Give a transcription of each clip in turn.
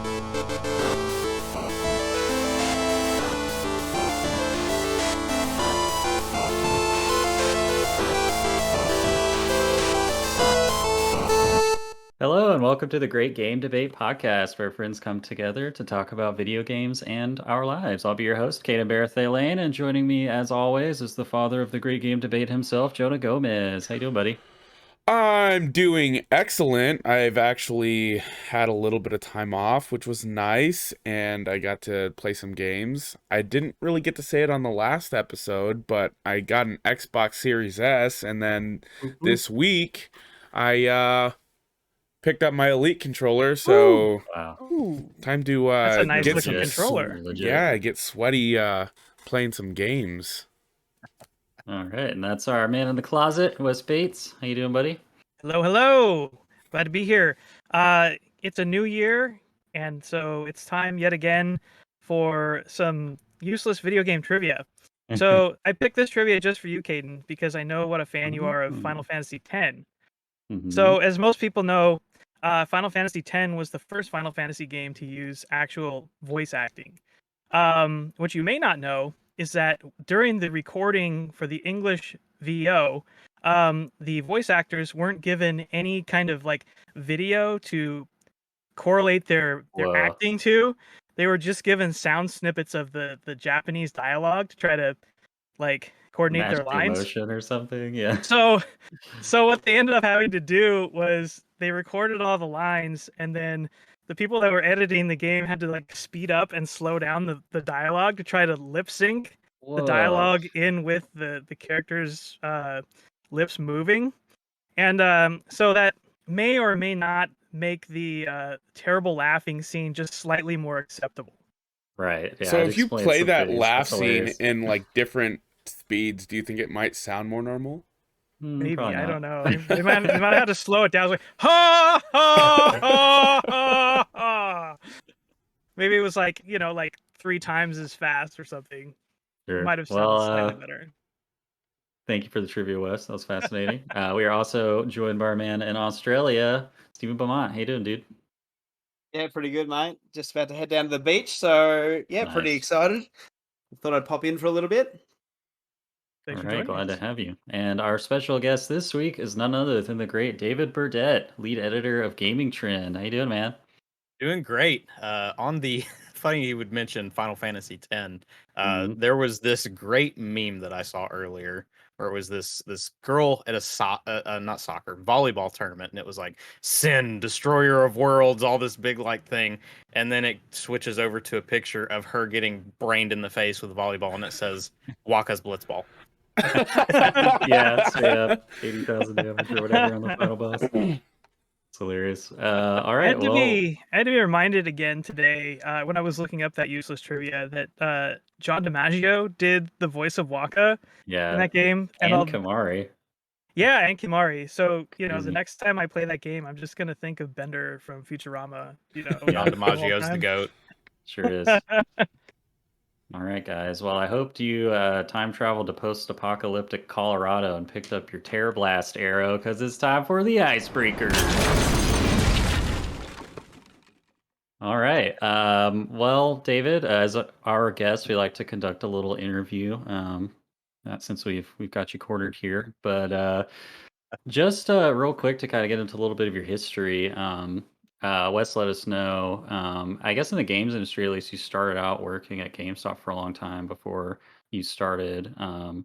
Hello, and welcome to the Great Game Debate podcast, where friends come together to talk about video games and our lives. I'll be your host, Kaden Lane, and joining me, as always, is the father of the Great Game Debate himself, Jonah Gomez. How you doing, buddy? I'm doing excellent. I've actually had a little bit of time off, which was nice, and I got to play some games. I didn't really get to say it on the last episode, but I got an Xbox Series S, and then this week I picked up my Elite controller, so Wow. Ooh, time to that's a nice get looking some controller. Legit. get sweaty playing some games. All right, and that's our man in the closet, Wes Bates. How you doing, buddy? Hello, hello. Glad to be here. It's a new year, and so it's time yet again for some useless video game trivia. So I picked this trivia just for you, Caden, because I know what a fan you are of Final Fantasy X. So as most people know, Final Fantasy X was the first Final Fantasy game to use actual voice acting. What you may not know is that during the recording for the English VO, the voice actors weren't given any kind of like video to correlate their Whoa. acting to. They were just given sound snippets of the Japanese dialogue to try to like coordinate Match their the lines. emotion or something, yeah. So what they ended up having to do was they recorded all the lines, and then the people that were editing the game had to like speed up and slow down the dialogue to try to lip sync the Whoa. dialogue in with the characters' lips moving. And so that may or may not make the terrible laughing scene just slightly more acceptable. Right. Yeah, So it if you explains play some that things. laugh That's scene hilarious. in like different speeds, do you think it might sound more normal? Maybe, Probably I not. don't know. They might have had to slow it down. It was like, ha, ha, ha, ha, ha. Maybe it was like, like 3 times as fast or something. It Sure. might have sounded slightly Well, better. thank you for the trivia, Wes. That was fascinating. We are also joined by our man in Australia, Stephen Beaumont. How you doing, dude? Yeah, pretty good, mate. Just about to head down to the beach, so yeah, pretty Nice. excited. Thought I'd pop in for a little bit. Thanks All for right, joining glad to us. have you. And our special guest this week is none other than the great David Burdette, lead editor of Gaming Trend. How you doing, man? Doing great. On the funny you would mention Final Fantasy X. Mhm. There was this great meme that I saw earlier, where it was this girl at a not soccer volleyball tournament, and it was like Sin, Destroyer of Worlds, all this big like thing, and then it switches over to a picture of her getting brained in the face with a volleyball, and it says Waka's Blitzball. Yeah, straight up 80,000 damage or whatever on the final boss. It's hilarious. All right, well, I had to be reminded again today when I was looking up that useless trivia that John DiMaggio did the voice of Waka in yeah, that game, and Kamari. and Kimari. So the Crazy. next time I play that game, I'm just gonna think of Bender from Futurama. John the whole DiMaggio's the time. goat. Sure is. All right, guys. Well, I hoped you time traveled to post-apocalyptic Colorado and picked up your Terror Blast arrow because it's time for the Icebreaker. All right. Well, David, as our guest, we like to conduct a little interview. Since we've got you cornered here, but just real quick to kind of get into a little bit of your history. Wes let us know. I guess in the games industry, at least, you started out working at GameStop for a long time before you started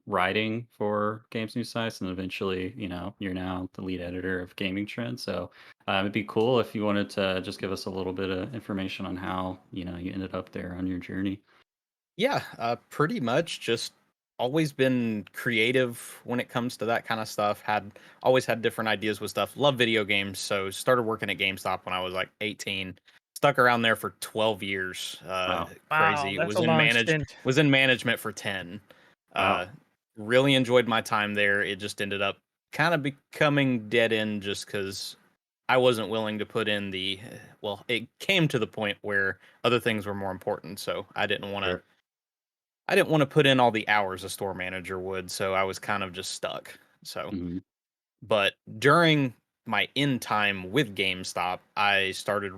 writing for games news sites, and eventually, you're now the lead editor of Gaming Trend. So it'd be cool if you wanted to just give us a little bit of information on how you ended up there on your journey. Yeah, pretty much just always been creative when it comes to that kind of stuff. Always had different ideas with stuff. Love video games, so started working at GameStop when I was like 18. Stuck around there for 12 years. Wow. Wow, Crazy. that's a long stint. Was in management for 10. Wow. Really enjoyed my time there. It just ended up kind of becoming dead end just because I wasn't willing to put in well, it came to the point where other things were more important, so I didn't want to Sure. put in all the hours a store manager would, so I was kind of just stuck. So, Mhm. but during my in time with GameStop, I started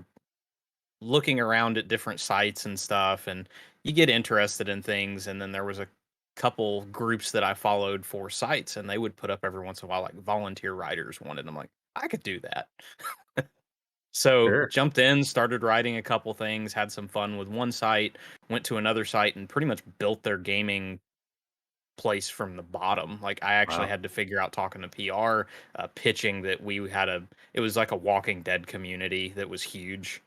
looking around at different sites and stuff, and you get interested in things. And then there was a couple groups that I followed for sites, and they would put up every once in a while like volunteer writers wanted. I'm like, I could do that. So Sure. jumped in, started writing a couple things, had some fun with one site, went to another site, and pretty much built their gaming place from the bottom. Like I actually Wow. had to figure out talking to PR, pitching that we had it was like a Walking Dead community that was huge.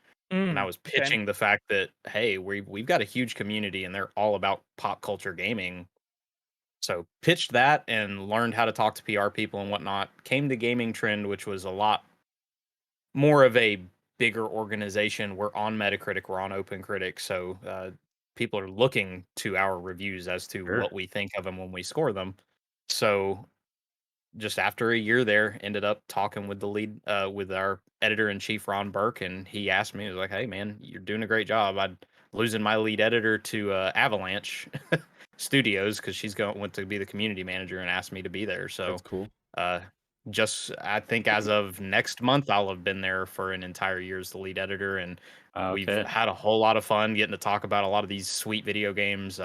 And I was Okay. pitching the fact that, hey, we've got a huge community and they're all about pop culture gaming. So pitched that and learned how to talk to PR people and whatnot. Came to Gaming Trend, which was a lot more of a bigger organization. We're on Metacritic, we're on OpenCritic, so people are looking to our reviews as to Sure. what we think of them when we score them. So just after a year there, ended up talking with the lead, with our editor in chief, Ron Burke, and he asked me, he was like, "Hey, man, you're doing a great job. I'm losing my lead editor to Avalanche Studios because went to be the community manager and asked me to be there." That's So, cool. uh, just I think as of next month, I'll have been there for an entire year as the lead editor, and we've Okay. had a whole lot of fun getting to talk about a lot of these sweet video games.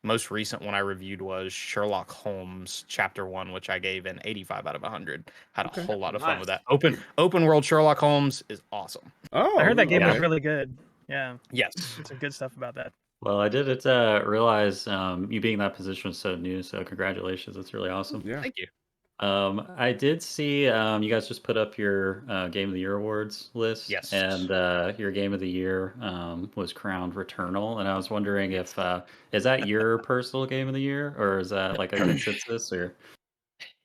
Most recent one I reviewed was Sherlock Holmes Chapter 1, which I gave an 85 out of 100. Had a Okay. whole lot of fun with Nice. that. Open world Sherlock Holmes is awesome. I heard that Oh, game was okay. really good. Yeah, Yes. some good stuff about that. Well, I didn't realize you being in that position was so new. So congratulations. That's really awesome. Yeah. Thank you. I did see you guys just put up your Game of the Year awards list, Yes. and your Game of the Year was crowned Returnal, and I was wondering Yes. if is that your personal Game of the Year, or is that like a consensus, or?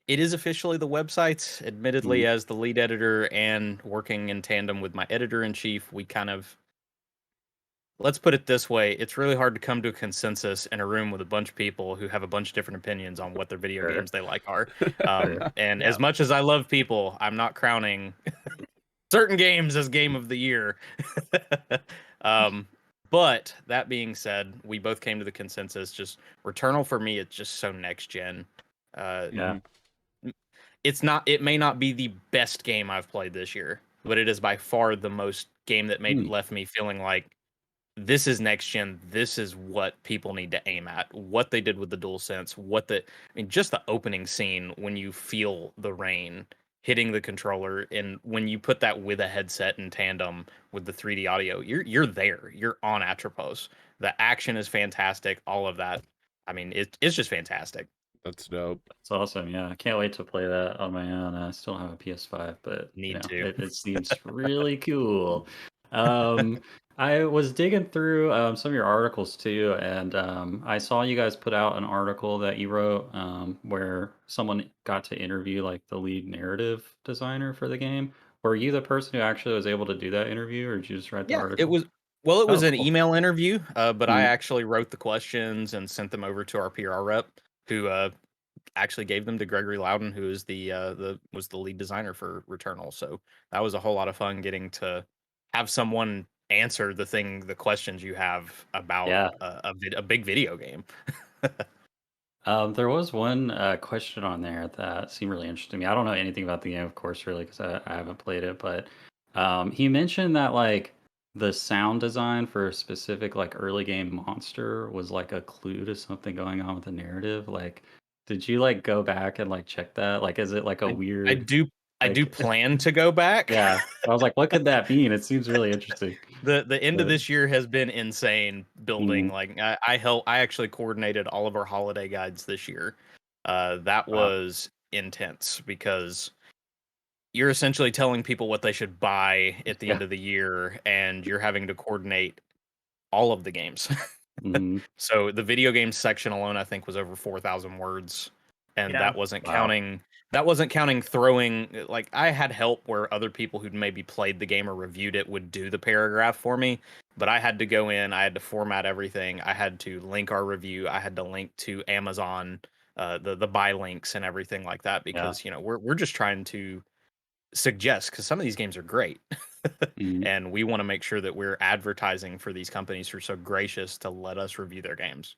It is officially the website. Admittedly, Mhm. as the lead editor and working in tandem with my editor in chief, we kind of, let's put it this way, it's really hard to come to a consensus in a room with a bunch of people who have a bunch of different opinions on what their video Sure, games they like are. sure. And Yeah. as much as I love people, I'm not crowning certain games as game of the year. um, but that being said, we both came to the consensus. Just Returnal for me, it's just so next gen. Uh, Yeah. it's not. It may not be the best game I've played this year, but it is by far the most game that Hmm. left me feeling like this is next gen. This is what people need to aim at. What they did with the DualSense, just the opening scene when you feel the rain hitting the controller, and when you put that with a headset in tandem with the 3D audio, you're there. You're on Atropos. The action is fantastic. All of that. I mean, it's just fantastic. That's dope. It's awesome. Yeah, I can't wait to play that on my own. I still don't have a PS5, but Need to. it seems really cool. Um, I was digging through some of your articles too, and I saw you guys put out an article that you wrote where someone got to interview like the lead narrative designer for the game. Were you the person who actually was able to do that interview, or did you just write the Yeah, it article? was. Well, it was Oh, an cool. email interview, but I Mhm. actually wrote the questions and sent them over to our PR rep, who actually gave them to Gregory Loudon, who is the was the lead designer for Returnal. So that was a whole lot of fun getting to have someone answer the questions you have about Yeah. a big video game. There was one question on there that seemed really interesting to me. I don't know anything about the game, of course, really, because I haven't played it. But he mentioned that like the sound design for a specific like early game monster was like a clue to something going on with the narrative. Like, did you like go back and like check that? Like, is it like a I I weird do I do like? plan to go back. Yeah, I was like, what could that mean? It seems really interesting. The end of But this year has been insane building. mm, Like I actually coordinated all of our holiday guides this year. That wow, was intense because you're essentially telling people what they should buy at the yeah, end of the year, and you're having to coordinate all of the games. hmm, So the video game section alone, I think, was over 4,000 words, and Yeah. wow, that wasn't counting throwing. Like I had help where other people who'd maybe played the game or reviewed it would do the paragraph for me, but I had to go in, I had to format everything, I had to link our review, I had to link to Amazon, the buy links and everything like that yeah, because we're just trying to suggest because some of these games are great. mhm, And we want to make sure that we're advertising for these companies who are so gracious to let us review their games.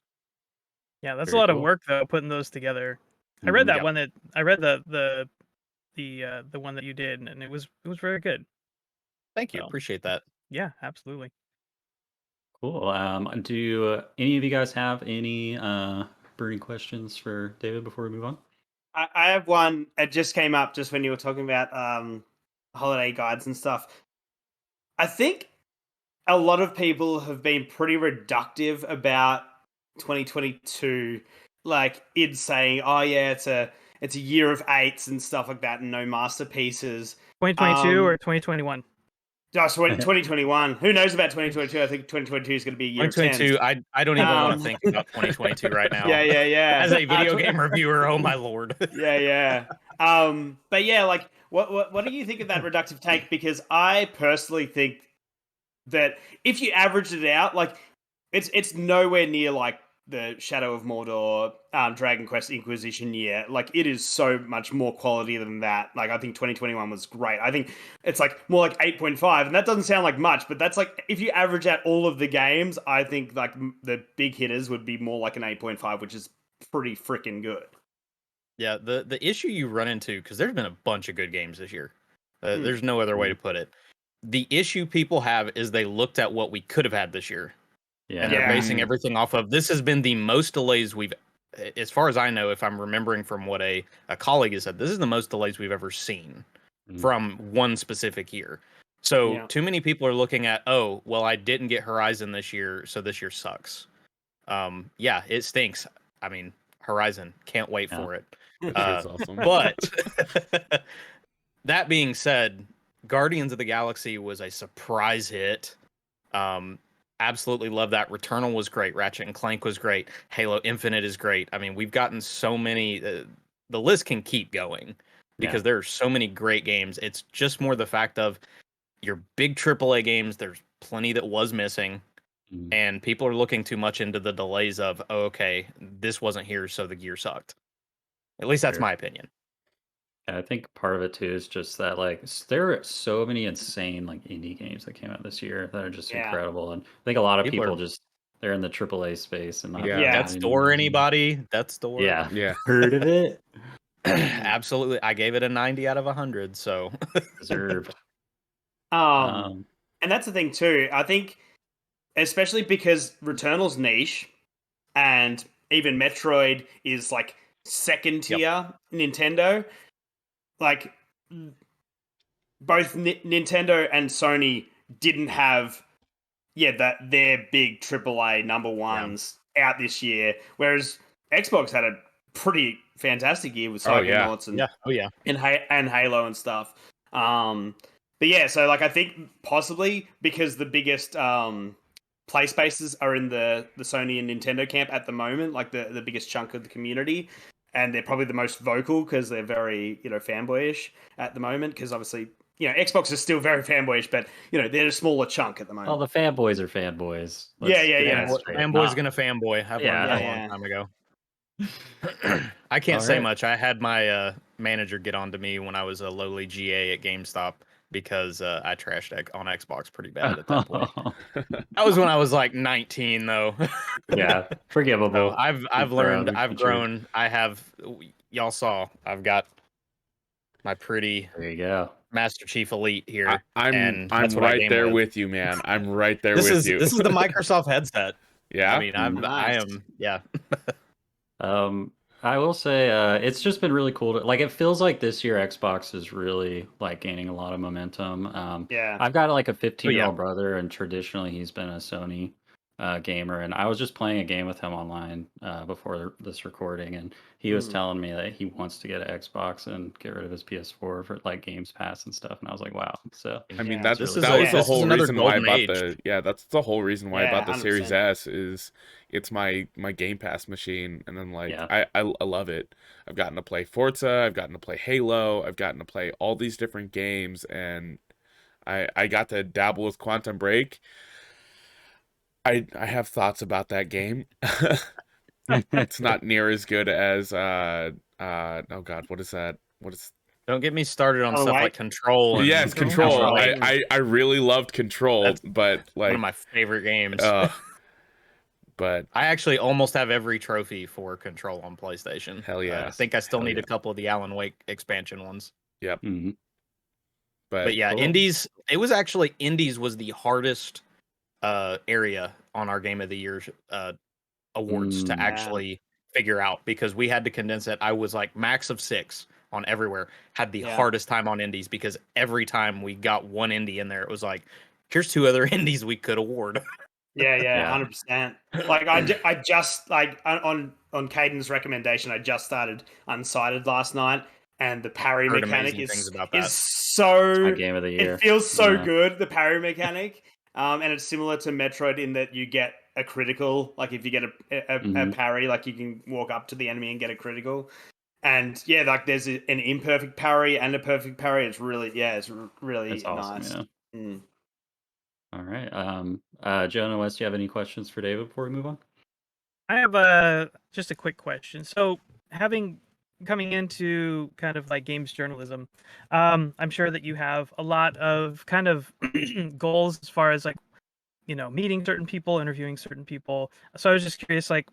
Yeah, that's a very lot of cool. work though, putting those together. I read Hmm. that Yep. one that I read the one that you did, and it was very good. Thank you. So Appreciate that. yeah, absolutely. Cool. Do any of you guys have any burning questions for David before we move on? I have one. It just came up just when you were talking about holiday guides and stuff. I think a lot of people have been pretty reductive about 2022, like in saying, "Oh yeah, it's a year of eights and stuff like that, and no masterpieces." 2022 or 2021? Josh, 2021. Who knows about 2022? I think 2022 is going to be a year of 2022, tens. I don't even want Um, to think about 2022 right now. Yeah. As a video game reviewer, oh my lord. Yeah. But yeah, like, what do you think of that reductive take? Because I personally think that if you averaged it out, like, it's nowhere near like the Shadow of Mordor, Dragon Quest Inquisition year. Like, it is so much more quality than that. Like, I think 2021 was great. I think it's like more like 8.5, and that doesn't sound like much, but that's like, if you average out all of the games, I think like the big hitters would be more like an 8.5, which is pretty freaking good. Yeah, the issue you run into, because there's been a bunch of good games this year. There's no other way to put it. The issue people have is they looked at what we could have had this year. And they're basing everything off of, this has been the most delays we've, as far as I know, if I'm remembering from what a colleague has said, this is the most delays we've ever seen from one specific year. So too many people are looking at, oh, well, I didn't get Horizon this year, so this year sucks. Yeah, it stinks. I mean, Horizon, can't wait for it. That's awesome. But that being said, Guardians of the Galaxy was a surprise hit. Absolutely love that. Returnal was great. Ratchet and Clank was great. Halo Infinite is great. I mean, we've gotten so many. The list can keep going because there are so many great games. It's just more the fact of your big AAA games. There's plenty that was missing, and people are looking too much into the delays of, oh, okay, this wasn't here, so the gear sucked. At least that's my opinion. I think part of it too is just that, like, there are so many insane like indie games that came out this year that are just incredible, and I think a lot of people just they're in the AAA space and not Death's Door. Anybody? Death's Door. Yeah. Heard of it? Absolutely. I gave it a 90 out of 100. So deserved. And that's the thing too. I think, especially because Returnal's niche, and even Metroid is like second tier Nintendo. Like, both Nintendo and Sony didn't have their big AAA number ones out this year, whereas Xbox had a pretty fantastic year with Psychonauts and Halo and stuff. But yeah, so like, I think possibly because the biggest play spaces are in the Sony and Nintendo camp at the moment, like the biggest chunk of the community. And they're probably the most vocal because they're very, fanboyish at the moment. Because obviously, Xbox is still very fanboyish, but they're a smaller chunk at the moment. Well, the fanboys are fanboys. Fanboy's gonna fanboy. I've learned that a long time ago. I can't say much. I had my manager get on to me when I was a lowly GA at GameStop because I trashed on Xbox pretty bad at that point. That was when I was like 19, though. Yeah, forgivable. So I've learned. I've grown. I have. Y'all saw. I've got my pretty. There you go. Master Chief Elite here. I'm right there with you, man. I'm right there with you. This is the Microsoft headset. Yeah. I mean, I am. Yeah. I will say it's just been really cool to, like, it feels like this year Xbox is really like gaining a lot of momentum. I've got like a 15-year-old brother, and traditionally he's been a Sony gamer, and I was just playing a game with him online before this recording, and he was telling me that he wants to get an Xbox and get rid of his PS4 for like Games Pass and stuff, and I was like, wow. So I mean, that was the whole reason why I bought that's the whole reason why I bought the 100%. Series S. Is it's my Game Pass machine, and then like I love it. I've gotten to play Forza, I've gotten to play Halo, I've gotten to play all these different games, and I got to dabble with Quantum Break. I have thoughts about that game. It's not near as good as oh god, what is that? What is? Don't get me started on stuff like Control. Yes, Control. I really loved Control. That's but like one of my favorite games. But I actually almost have every trophy for Control on PlayStation. Hell yeah! I think I still need a couple of the Alan Wake expansion ones. Yep. Mm-hmm. But yeah, Indies. It was actually Indies was the hardest area on our Game of the Year awards to actually figure out, because we had to condense it. I was like max of 6 on everywhere. Had the hardest time on indies because every time we got one indie in there, it was like, here's 2 other indies we could award. Yeah, 100%. Like I just like on Caden's recommendation, I just started Unsighted last night, and the parry Heard mechanic amazing things about is that. so My game of the year. it feels so good, the parry mechanic. And it's similar to Metroid in that you get a critical, like if you get a parry, like you can walk up to the enemy and get a critical. And yeah, like there's an imperfect parry and a perfect parry. It's really it's It's awesome, nice. yeah. All right. Jonah, Wes, do you have any questions for David before we move on? I have just a quick question. So, coming into kind of like games journalism, I'm sure that you have a lot of kind of goals as far as like, meeting certain people, interviewing certain people. So I was just curious, like,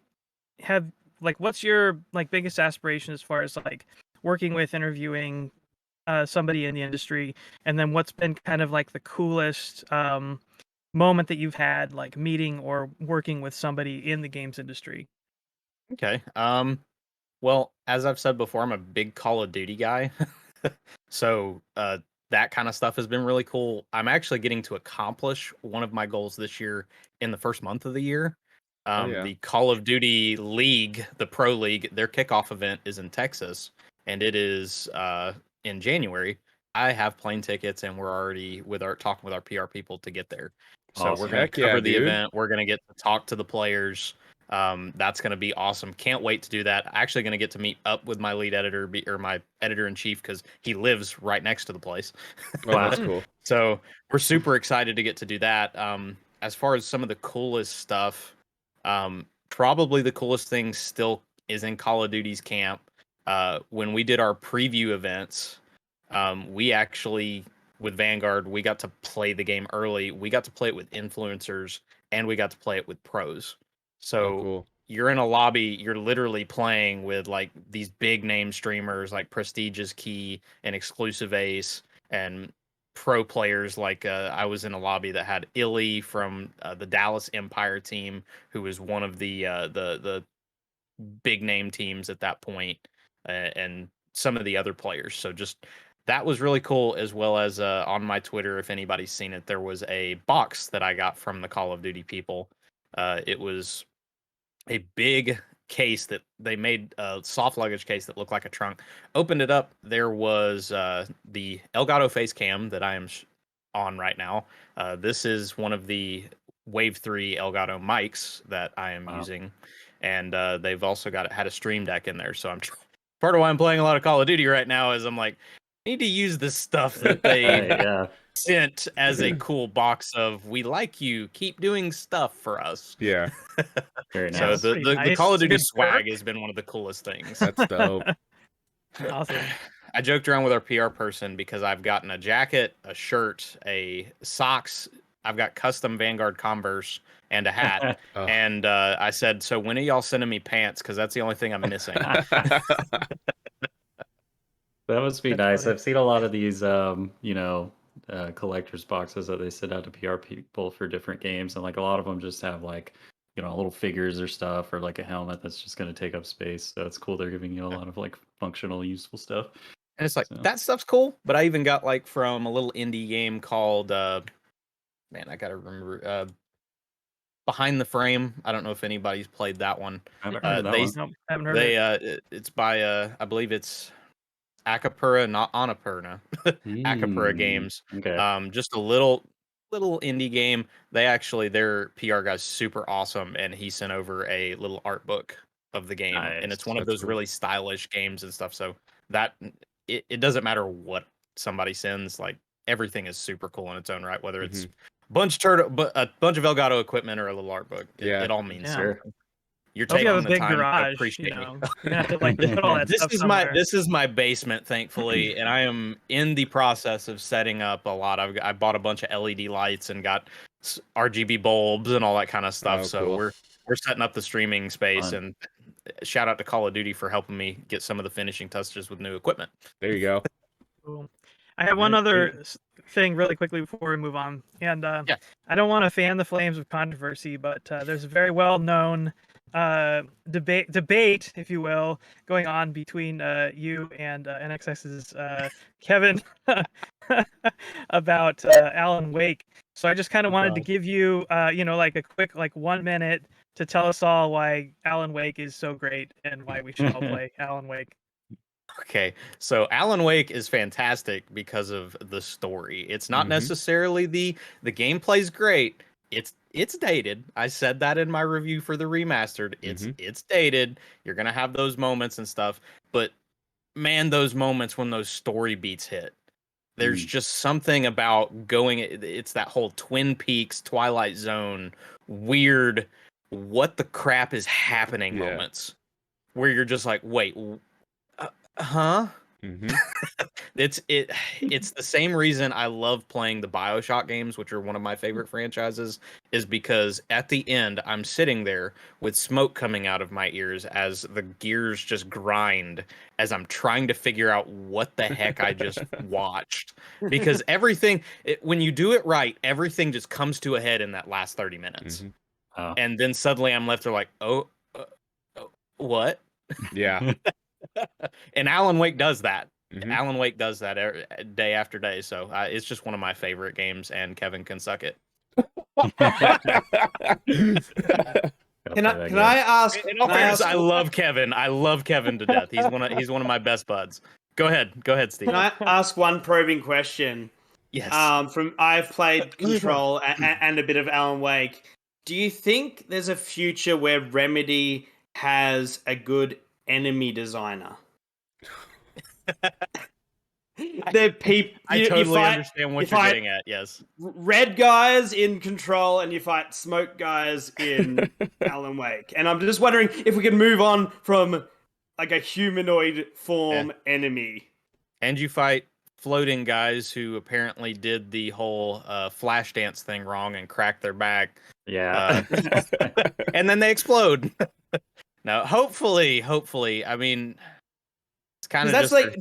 what's your like biggest aspiration as far as like working with, interviewing somebody in the industry, and then what's been kind of like the coolest moment that you've had like meeting or working with somebody in the games industry? Okay. Well, as I've said before, I'm a big Call of Duty guy. So that kind of stuff has been really cool. I'm actually getting to accomplish one of my goals this year in the first month of the year. The Call of Duty League, the Pro League, their kickoff event is in Texas, and it is in January. I have plane tickets, and we're already talking with our PR people to get there. So Awesome. we're going to Heck yeah, cover the dude. event. We're going to get to talk to the players. That's going to be awesome. Can't wait to do that. Actually going to get to meet up with my lead editor or my editor in chief, because he lives right next to the place. Oh, that's cool. So we're super excited to get to do that. As far as some of the coolest stuff, probably the coolest thing still is in Call of Duty's camp. When we did our preview events, we actually, with Vanguard, we got to play the game early. We got to play it with influencers, and we got to play it with pros. So cool. You're in a lobby, you're literally playing with like these big name streamers like Prestigious Key and Exclusive Ace and pro players. Like I was in a lobby that had Illy from the Dallas Empire team, who was one of the big name teams at that point, and some of the other players. So just that was really cool, as well as on my Twitter, if anybody's seen it, there was a box that I got from the Call of Duty people. It was a big case that they made, a soft luggage case that looked like a trunk. Opened it up, there was the Elgato face cam that I am on right now. This is one of the Wave 3 Elgato mics that I am using, and they've also had a stream deck in there. So I'm part of why I'm playing a lot of Call of Duty right now is I'm like, I need to use this stuff that they sent as a cool box of, we like you, keep doing stuff for us. Yeah. Very So nice. the Call of Duty swag has been one of the coolest things. That's dope. Awesome. I joked around with our PR person because I've gotten a jacket, a shirt, a socks. I've got custom Vanguard Converse and a hat. Oh. And I said, so when are y'all sending me pants? Because that's the only thing I'm missing. That must be That's nice. funny. I've seen a lot of these, collector's boxes that they send out to PR people for different games, and like a lot of them just have like, little figures or stuff, or like a helmet that's just going to take up space. So it's cool they're giving you a lot of like functional, useful stuff. And it's like, that stuff's cool. But I even got like from a little indie game called, I gotta remember, Behind the Frame. I don't know if anybody's played that one. I haven't heard of that one. Nope, haven't heard of it. It's by I believe it's Acapura, not Annapurna. Acapura Games. Okay. Just a little indie game. Their PR guy's super awesome, and he sent over a little art book of the game, and it's Nice. one of That's those cool. really stylish games and stuff. So that it doesn't matter what somebody sends, like everything is super cool in its own right, whether it's a bunch of Elgato equipment or a little art book. It all means Sure. something. You're Hope you taking have a the big time to garage. appreciate me. You're gonna have to like put all that stuff somewhere. This is my basement, thankfully, and I am in the process of setting up a lot. I bought a bunch of LED lights and got RGB bulbs and all that kind of stuff. Oh, so cool. we're setting up the streaming space, Fun. and shout out to Call of Duty for helping me get some of the finishing touches with new equipment. There you go. Cool. I have one Nice. other thing really quickly before we move on. And Yeah. I don't want to fan the flames of controversy, but there's a very well-known debate, if you will, going on between you and NXS's Kevin about Alan Wake. So I just kind of wanted to give you, like a quick, 1 minute to tell us all why Alan Wake is so great and why we should all play Alan Wake. Okay, so Alan Wake is fantastic because of the story. It's not necessarily the gameplay's great. It's dated. I said that in my review for the remastered. It's dated. You're gonna have those moments and stuff, but man, those moments when those story beats hit. There's just something about going. It's that whole Twin Peaks, Twilight Zone, weird. What the crap is happening moments where you're just like, wait. Huh? It's the same reason I love playing the BioShock games, which are one of my favorite franchises, is because at the end I'm sitting there with smoke coming out of my ears as the gears just grind as I'm trying to figure out what the heck I just watched. Because everything, when you do it right, everything just comes to a head in that last 30 minutes. And then suddenly I'm left there like, what? Yeah. And Alan Wake does that. Alan Wake does that day after day. So it's just one of my favorite games, and Kevin can suck it. Can I ask? In all fairness, I love Kevin. I love Kevin to death. He's one of my best buds. Go ahead, Steve. Can I ask one probing question? Yes. I've played Control and a bit of Alan Wake. Do you think there's a future where Remedy has a good enemy designer? I totally understand what you're getting at. Yes, red guys in Control, and you fight smoke guys in Alan Wake. And I'm just wondering if we can move on from like a humanoid form enemy. And you fight floating guys who apparently did the whole flash dance thing wrong and cracked their back. Yeah, and then they explode. Now, hopefully, I mean, it's kind of that's just like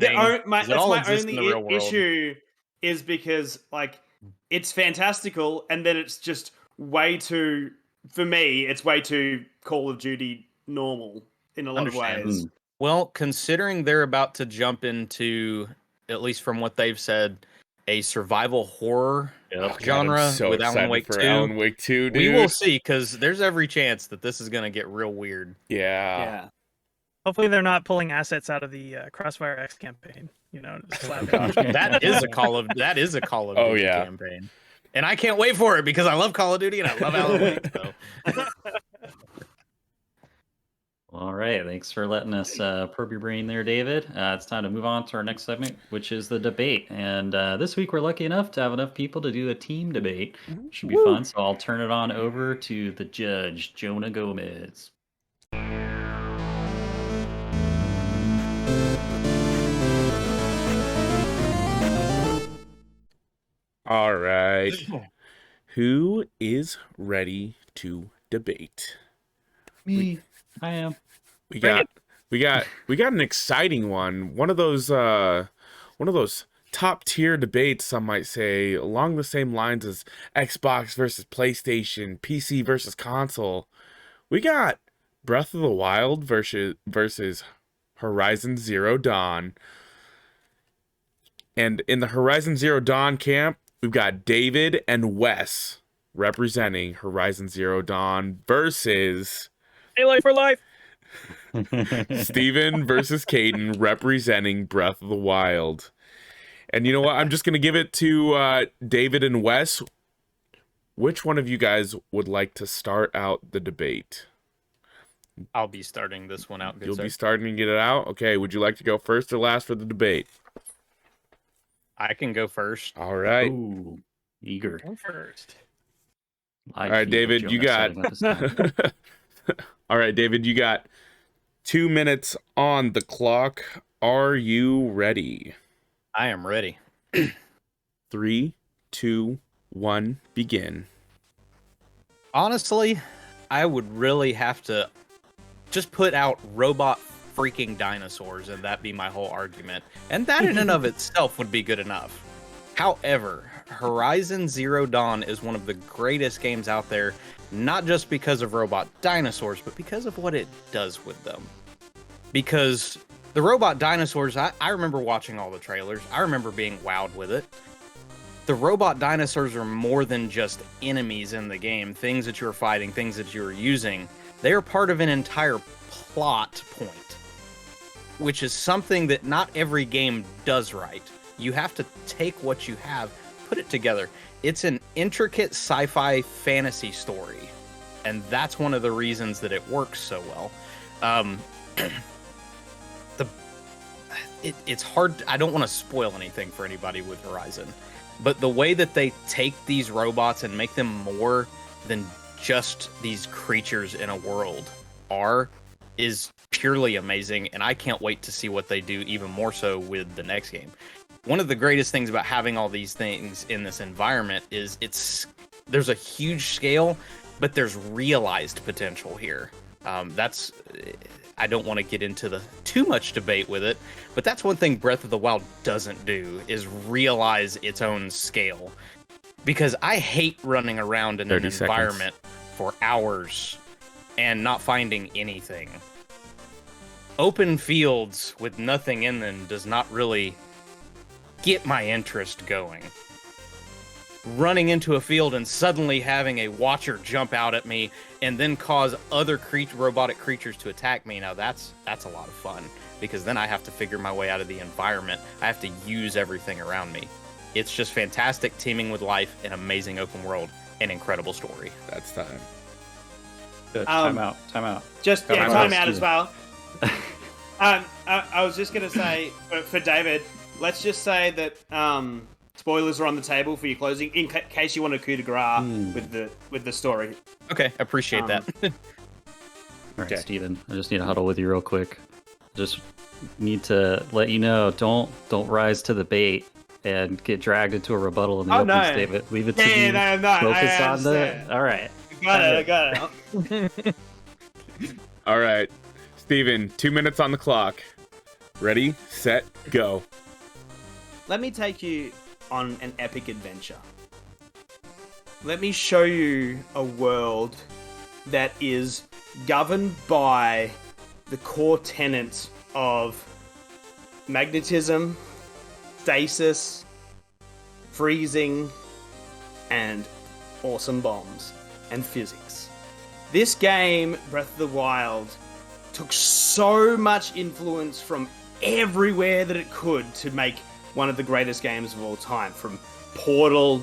my only issue is because like it's fantastical, and then it's just way too, for me, it's way too Call of Duty normal in a lot of ways. Well, considering they're about to jump into, at least from what they've said, a survival horror genre with Alan Wake 2. Alan Wake 2, dude. We will see, because there's every chance that this is going to get real weird. Yeah. Hopefully they're not pulling assets out of the Crossfire X campaign. That is a Call of Duty campaign. And I can't wait for it because I love Call of Duty and I love Alan Wake. So. All right, thanks for letting us probe your brain there, David. It's time to move on to our next segment, which is the debate. And this week we're lucky enough to have enough people to do a team debate. Should be fun. So I'll turn it on over to the judge, Jonah Gomez. All right. Who is ready to debate? Me. I am. We got an exciting one. One of those top tier debates, some might say, along the same lines as Xbox versus PlayStation, PC versus console. We got Breath of the Wild versus Horizon Zero Dawn. And in the Horizon Zero Dawn camp, we've got David and Wes representing Horizon Zero Dawn versus Life for life. Steven versus Caden representing Breath of the Wild. And you know what? I'm just going to give it to David and Wes. Which one of you guys would like to start out the debate? I'll be starting this one out. You'll be starting to get it out? Okay, would you like to go first or last for the debate? I can go first. All right. Ooh, eager. Go first. All right, David, you got... All right, David, you got 2 minutes on the clock. Are you ready? I am ready. 3, 2, 1, begin. Honestly, I would really have to just put out robot freaking dinosaurs, and that be my whole argument. And that in and of itself would be good enough. However, Horizon Zero Dawn is one of the greatest games out there, not just because of robot dinosaurs, but because of what it does with them. Because the robot dinosaurs, I remember watching all the trailers. I remember being wowed with it. The robot dinosaurs are more than just enemies in the game, things that you're fighting, things that you're using. They are part of an entire plot point, which is something that not every game does right. You have to take what you have, put it together. It's an intricate sci-fi fantasy story, and that's one of the reasons that it works so well. It's hard. I don't want to spoil anything for anybody with Horizon, but the way that they take these robots and make them more than just these creatures in a world is purely amazing, and I can't wait to see what they do even more so with the next game. One of the greatest things about having all these things in this environment is there's a huge scale, but there's realized potential here. I don't want to get into too much debate with it, but that's one thing Breath of the Wild doesn't do, is realize its own scale. Because I hate running around in an environment for hours and not finding anything. Open fields with nothing in them does not really get my interest going. Running into a field and suddenly having a watcher jump out at me and then cause other robotic creatures to attack me, now that's a lot of fun, because then I have to figure my way out of the environment. I have to use everything around me. It's just fantastic, teeming with life, an amazing open world, an incredible story. That's time. Good. Time out. Just time out as well. I was just gonna say for David, let's just say that spoilers are on the table for your closing, in case you want a coup de grace with the story. Okay, appreciate that. All right, Steven, I just need to huddle with you real quick. Just need to let you know, don't rise to the bait and get dragged into a rebuttal in the open statement. Leave it to me. Focus on the. All right. I got it. All right, Steven, 2 minutes on the clock. Ready, set, go. Let me take you on an epic adventure. Let me show you a world that is governed by the core tenets of magnetism, stasis, freezing, and awesome bombs and physics. This game, Breath of the Wild, took so much influence from everywhere that it could to make one of the greatest games of all time. From Portal,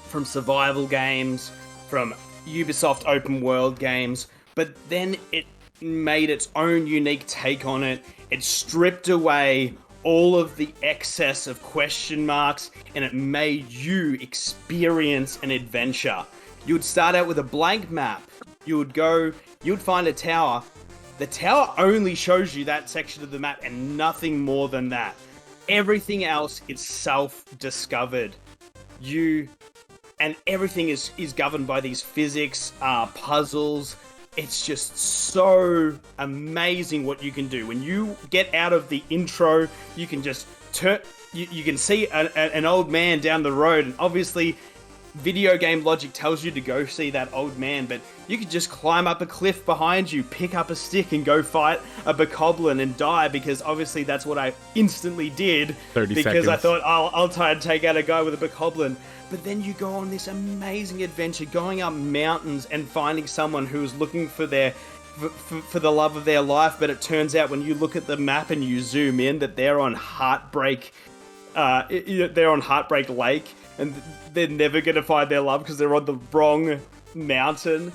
from survival games, from Ubisoft open world games, but then it made its own unique take on it. It stripped away all of the excess of question marks, and it made you experience an adventure. You would start out with a blank map. You would find a tower. The tower only shows you that section of the map and nothing more than that. Everything else is self-discovered. And everything is governed by these physics, puzzles. It's just so amazing what you can do. When you get out of the intro, you can just turn. You can see an old man down the road, and obviously, video game logic tells you to go see that old man, but you could just climb up a cliff behind you, pick up a stick, and go fight a bokoblin and die, because obviously that's what I instantly did. 30 because seconds. I thought, I'll try and take out a guy with a bokoblin. But then you go on this amazing adventure, going up mountains and finding someone who's looking for the love of their life. But it turns out when you look at the map and you zoom in, that they're on Heartbreak. They're on Heartbreak Lake, and they're never going to find their love because they're on the wrong mountain,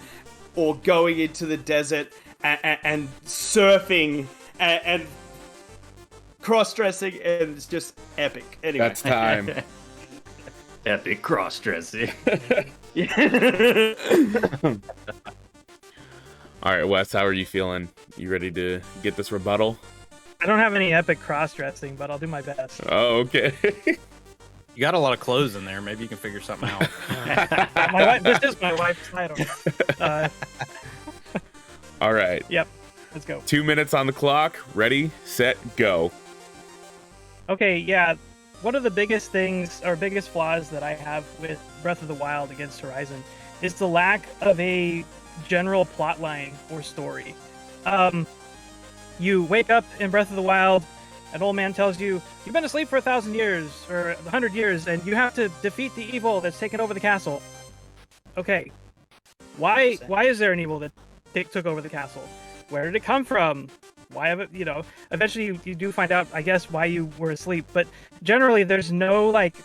or going into the desert and surfing and cross-dressing, and it's just epic. Anyway, That's time. Epic cross-dressing. All right, Wes, how are you feeling? You ready to get this rebuttal? I don't have any epic cross-dressing, but I'll do my best. Oh, okay. You got a lot of clothes in there. Maybe you can figure something out. This is my wife's title. All right. Yep. Let's go. 2 minutes on the clock. Ready, set, go. Okay, yeah. one of the biggest things or biggest flaws that I have with Breath of the Wild against Horizon is the lack of a general plot line or story. You wake up in Breath of the Wild, an old man tells you, you've been asleep for 1,000 years or 100 years, and you have to defeat the evil that's taken over the castle. Okay, why is there an evil that took over the castle? Where did it come from? Why have it, eventually you do find out, I guess, why you were asleep, but generally there's no, like,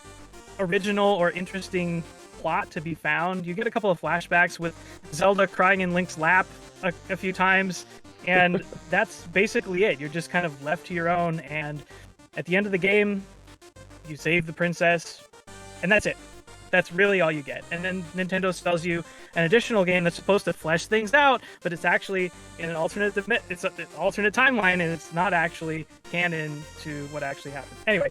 original or interesting plot to be found. You get a couple of flashbacks with Zelda crying in Link's lap a few times, and that's basically it. You're just kind of left to your own, and at the end of the game, you save the princess, and that's it. That's really all you get. And then Nintendo sells you an additional game that's supposed to flesh things out, but it's actually in an alternate timeline, and it's not actually canon to what actually happened. Anyway,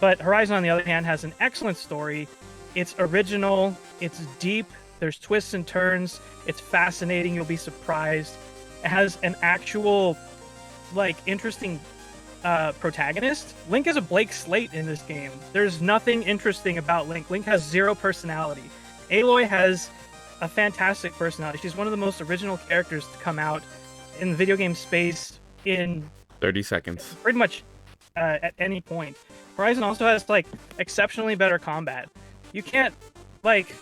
but Horizon, on the other hand, has an excellent story. It's original, it's deep, there's twists and turns, it's fascinating, you'll be surprised. It has an actual, like, interesting protagonist. Link is a blank slate in this game. There's nothing interesting about Link. Link has zero personality. Aloy has a fantastic personality. She's one of the most original characters to come out in the video game space in 30 seconds. Pretty much at any point. Horizon also has, like, exceptionally better combat. You can't, like,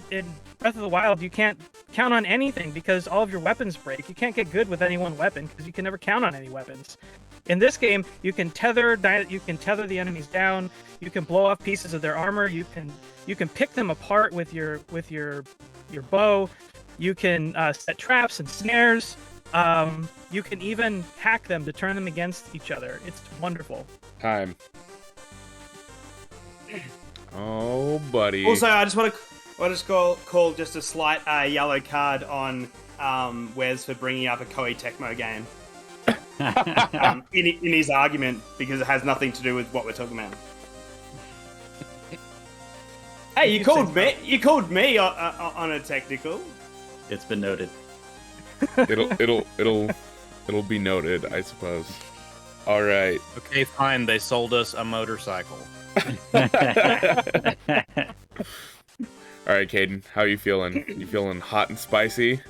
in Breath of the Wild, you can't count on anything because all of your weapons break. You can't get good with any one weapon because you can never count on any weapons. In this game, you can tether the enemies down. You can blow off pieces of their armor. You can pick them apart with your bow. You can set traps and snares. You can even hack them to turn them against each other. It's wonderful. Time. Oh, buddy. Also, I just want to call just a slight yellow card on Wes for bringing up a Koei Tecmo game in his argument, because it has nothing to do with what we're talking about. Hey, you called me on a technical. It's been noted. It'll be noted, I suppose. All right. Okay, fine. They sold us a motorcycle. All right, Caden, how you feeling? You feeling hot and spicy?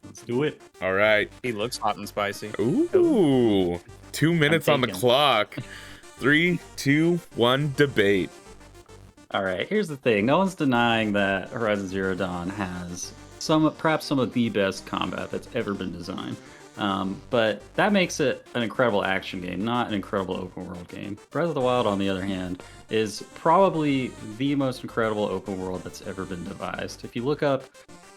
Let's do it. All right. He looks hot and spicy. Ooh. 2 minutes on the clock. 3, 2, 1, debate. All right, here's the thing. No one's denying that Horizon Zero Dawn has perhaps some of the best combat that's ever been designed. But that makes it an incredible action game, not an incredible open world game. Breath of the Wild, on the other hand, is probably the most incredible open world that's ever been devised. If you look up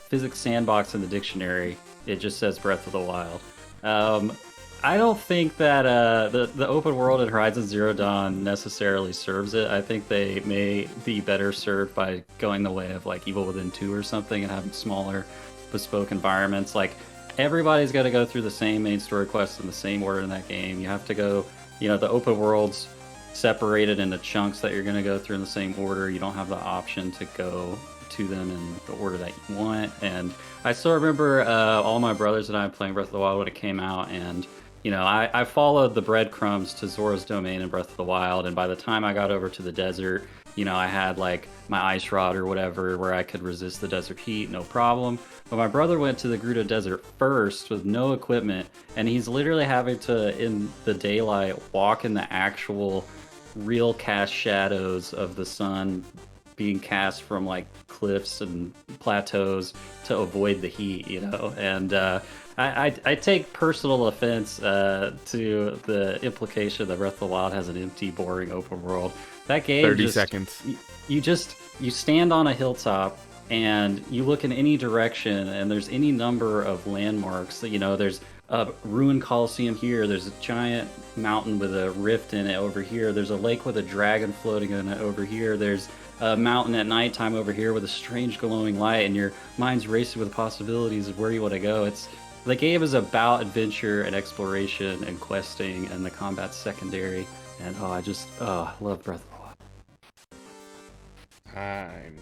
physics sandbox in the dictionary, it just says Breath of the Wild. I don't think that the open world in Horizon Zero Dawn necessarily serves it. I think they may be better served by going the way of, like, Evil Within 2 or something and having smaller, bespoke environments. Like, everybody's got to go through the same main story quests in the same order in that game. You have to go, the open world's separated into chunks that you're going to go through in the same order. You don't have the option to go to them in the order that you want. And I still remember all my brothers and I playing Breath of the Wild when it came out, and I followed the breadcrumbs to Zora's Domain in Breath of the Wild, and by the time I got over to the desert, I had, like, my ice rod or whatever where I could resist the desert heat, no problem. But my brother went to the Gerudo Desert first with no equipment, and he's literally having to, in the daylight, walk in the actual real cast shadows of the sun being cast from, like, cliffs and plateaus to avoid the heat, and I take personal offense to the implication that Breath of the Wild has an empty, boring open world. That game 30 seconds. You stand on a hilltop and you look in any direction, and there's any number of landmarks. There's a ruined Coliseum here. There's a giant mountain with a rift in it over here. There's a lake with a dragon floating in it over here. There's a mountain at nighttime over here with a strange glowing light, and your mind's racing with possibilities of where you want to go. The game is about adventure and exploration and questing, and the combat's secondary. And I love Breath of the Wild. Time.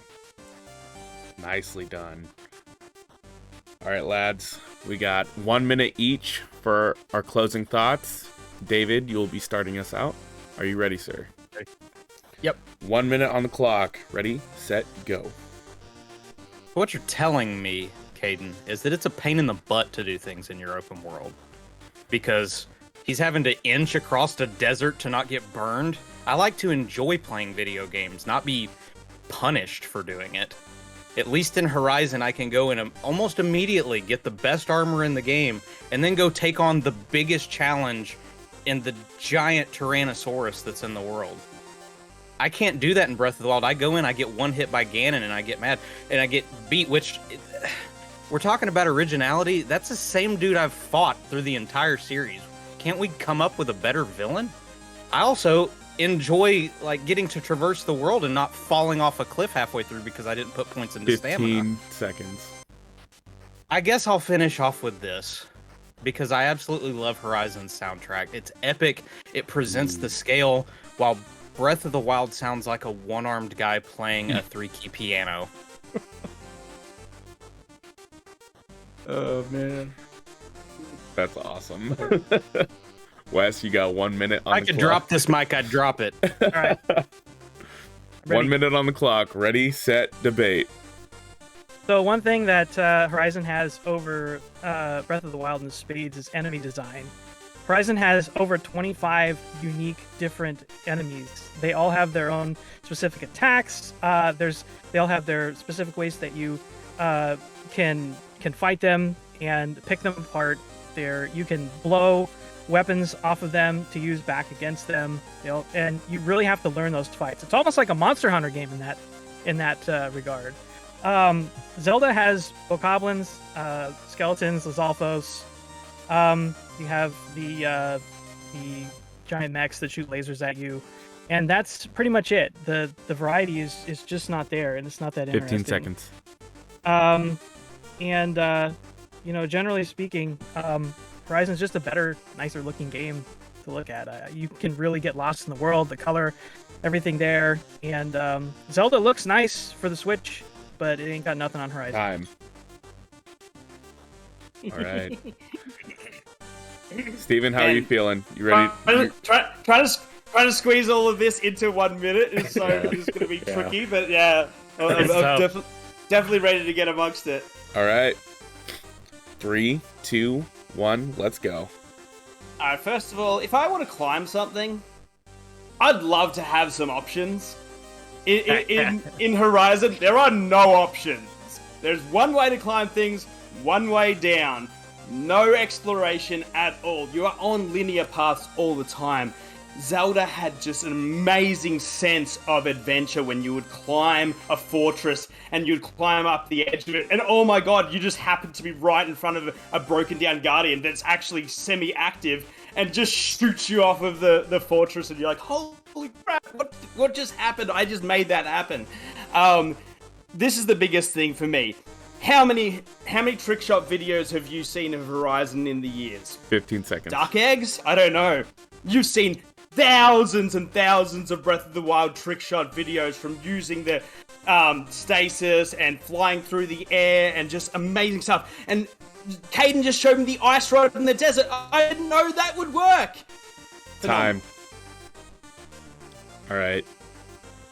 Nicely done. All right, lads. We got 1 minute each for our closing thoughts. David, you'll be starting us out. Are you ready, sir? Yep. 1 minute on the clock. Ready, set, go. What you're telling me, Caden, is that it's a pain in the butt to do things in your open world. Because he's having to inch across the desert to not get burned. I like to enjoy playing video games, not be punished for doing it. At least in Horizon, I can go and almost immediately get the best armor in the game, and then go take on the biggest challenge in the giant Tyrannosaurus that's in the world. I can't do that in Breath of the Wild. I go in, I get one hit by Ganon, and I get mad, and I get beat, which... We're talking about originality. That's the same dude I've fought through the entire series. Can't we come up with a better villain? I also enjoy like getting to traverse the world and not falling off a cliff halfway through because I didn't put points into 15 stamina. seconds. I guess I'll finish off with this because I absolutely love Horizon's soundtrack. It's epic. It presents the scale while Breath of the Wild sounds like a one-armed guy playing a 3-key piano. Oh, man. That's awesome. Wes, you got 1 minute on the clock. If I could drop this mic, I'd drop it. All right. 1 minute on the clock. Ready, set, debate. So one thing that Horizon has over Breath of the Wild and spades is enemy design. Horizon has over 25 unique different enemies. They all have their own specific attacks. They all have their specific ways that you can fight them and pick them apart. You can blow weapons off of them to use back against them. And you really have to learn those fights. It's almost like a Monster Hunter game in that regard. Zelda has bokoblins, skeletons, Lizalfos. You have the giant mechs that shoot lasers at you, and that's pretty much it. The variety is just not there, and it's not that 15 interesting. seconds. Generally speaking, Horizon's just a better, nicer looking game to look at. You can really get lost in the world, the color, everything there, and Zelda looks nice for the Switch, but it ain't got nothing on Horizon. Time. All right. Steven, how are you feeling? You ready? Trying to squeeze all of this into 1 minute is so it's going to be tricky, but yeah, I'm definitely ready to get amongst it. All right. 3, 2, 1, let's go. Alright, first of all, if I want to climb something, I'd love to have some options. In Horizon, there are no options. There's one way to climb things, one way down. No exploration at all. You are on linear paths all the time. Zelda had just an amazing sense of adventure when you would climb a fortress and you'd climb up the edge of it, and oh my god, you just happen to be right in front of a broken down guardian that's actually semi-active and just shoots you off of the fortress, and you're like, holy crap, what just happened? I just made that happen. This is the biggest thing for me. How many trick shot videos have you seen of Horizon in the years? 15 seconds. Dark Eggs? I don't know. You've seen thousands and thousands of Breath of the Wild trick shot videos from using the stasis and flying through the air and just amazing stuff. And Caden just showed me the ice rod in the desert. I didn't know that would work. Time. All right.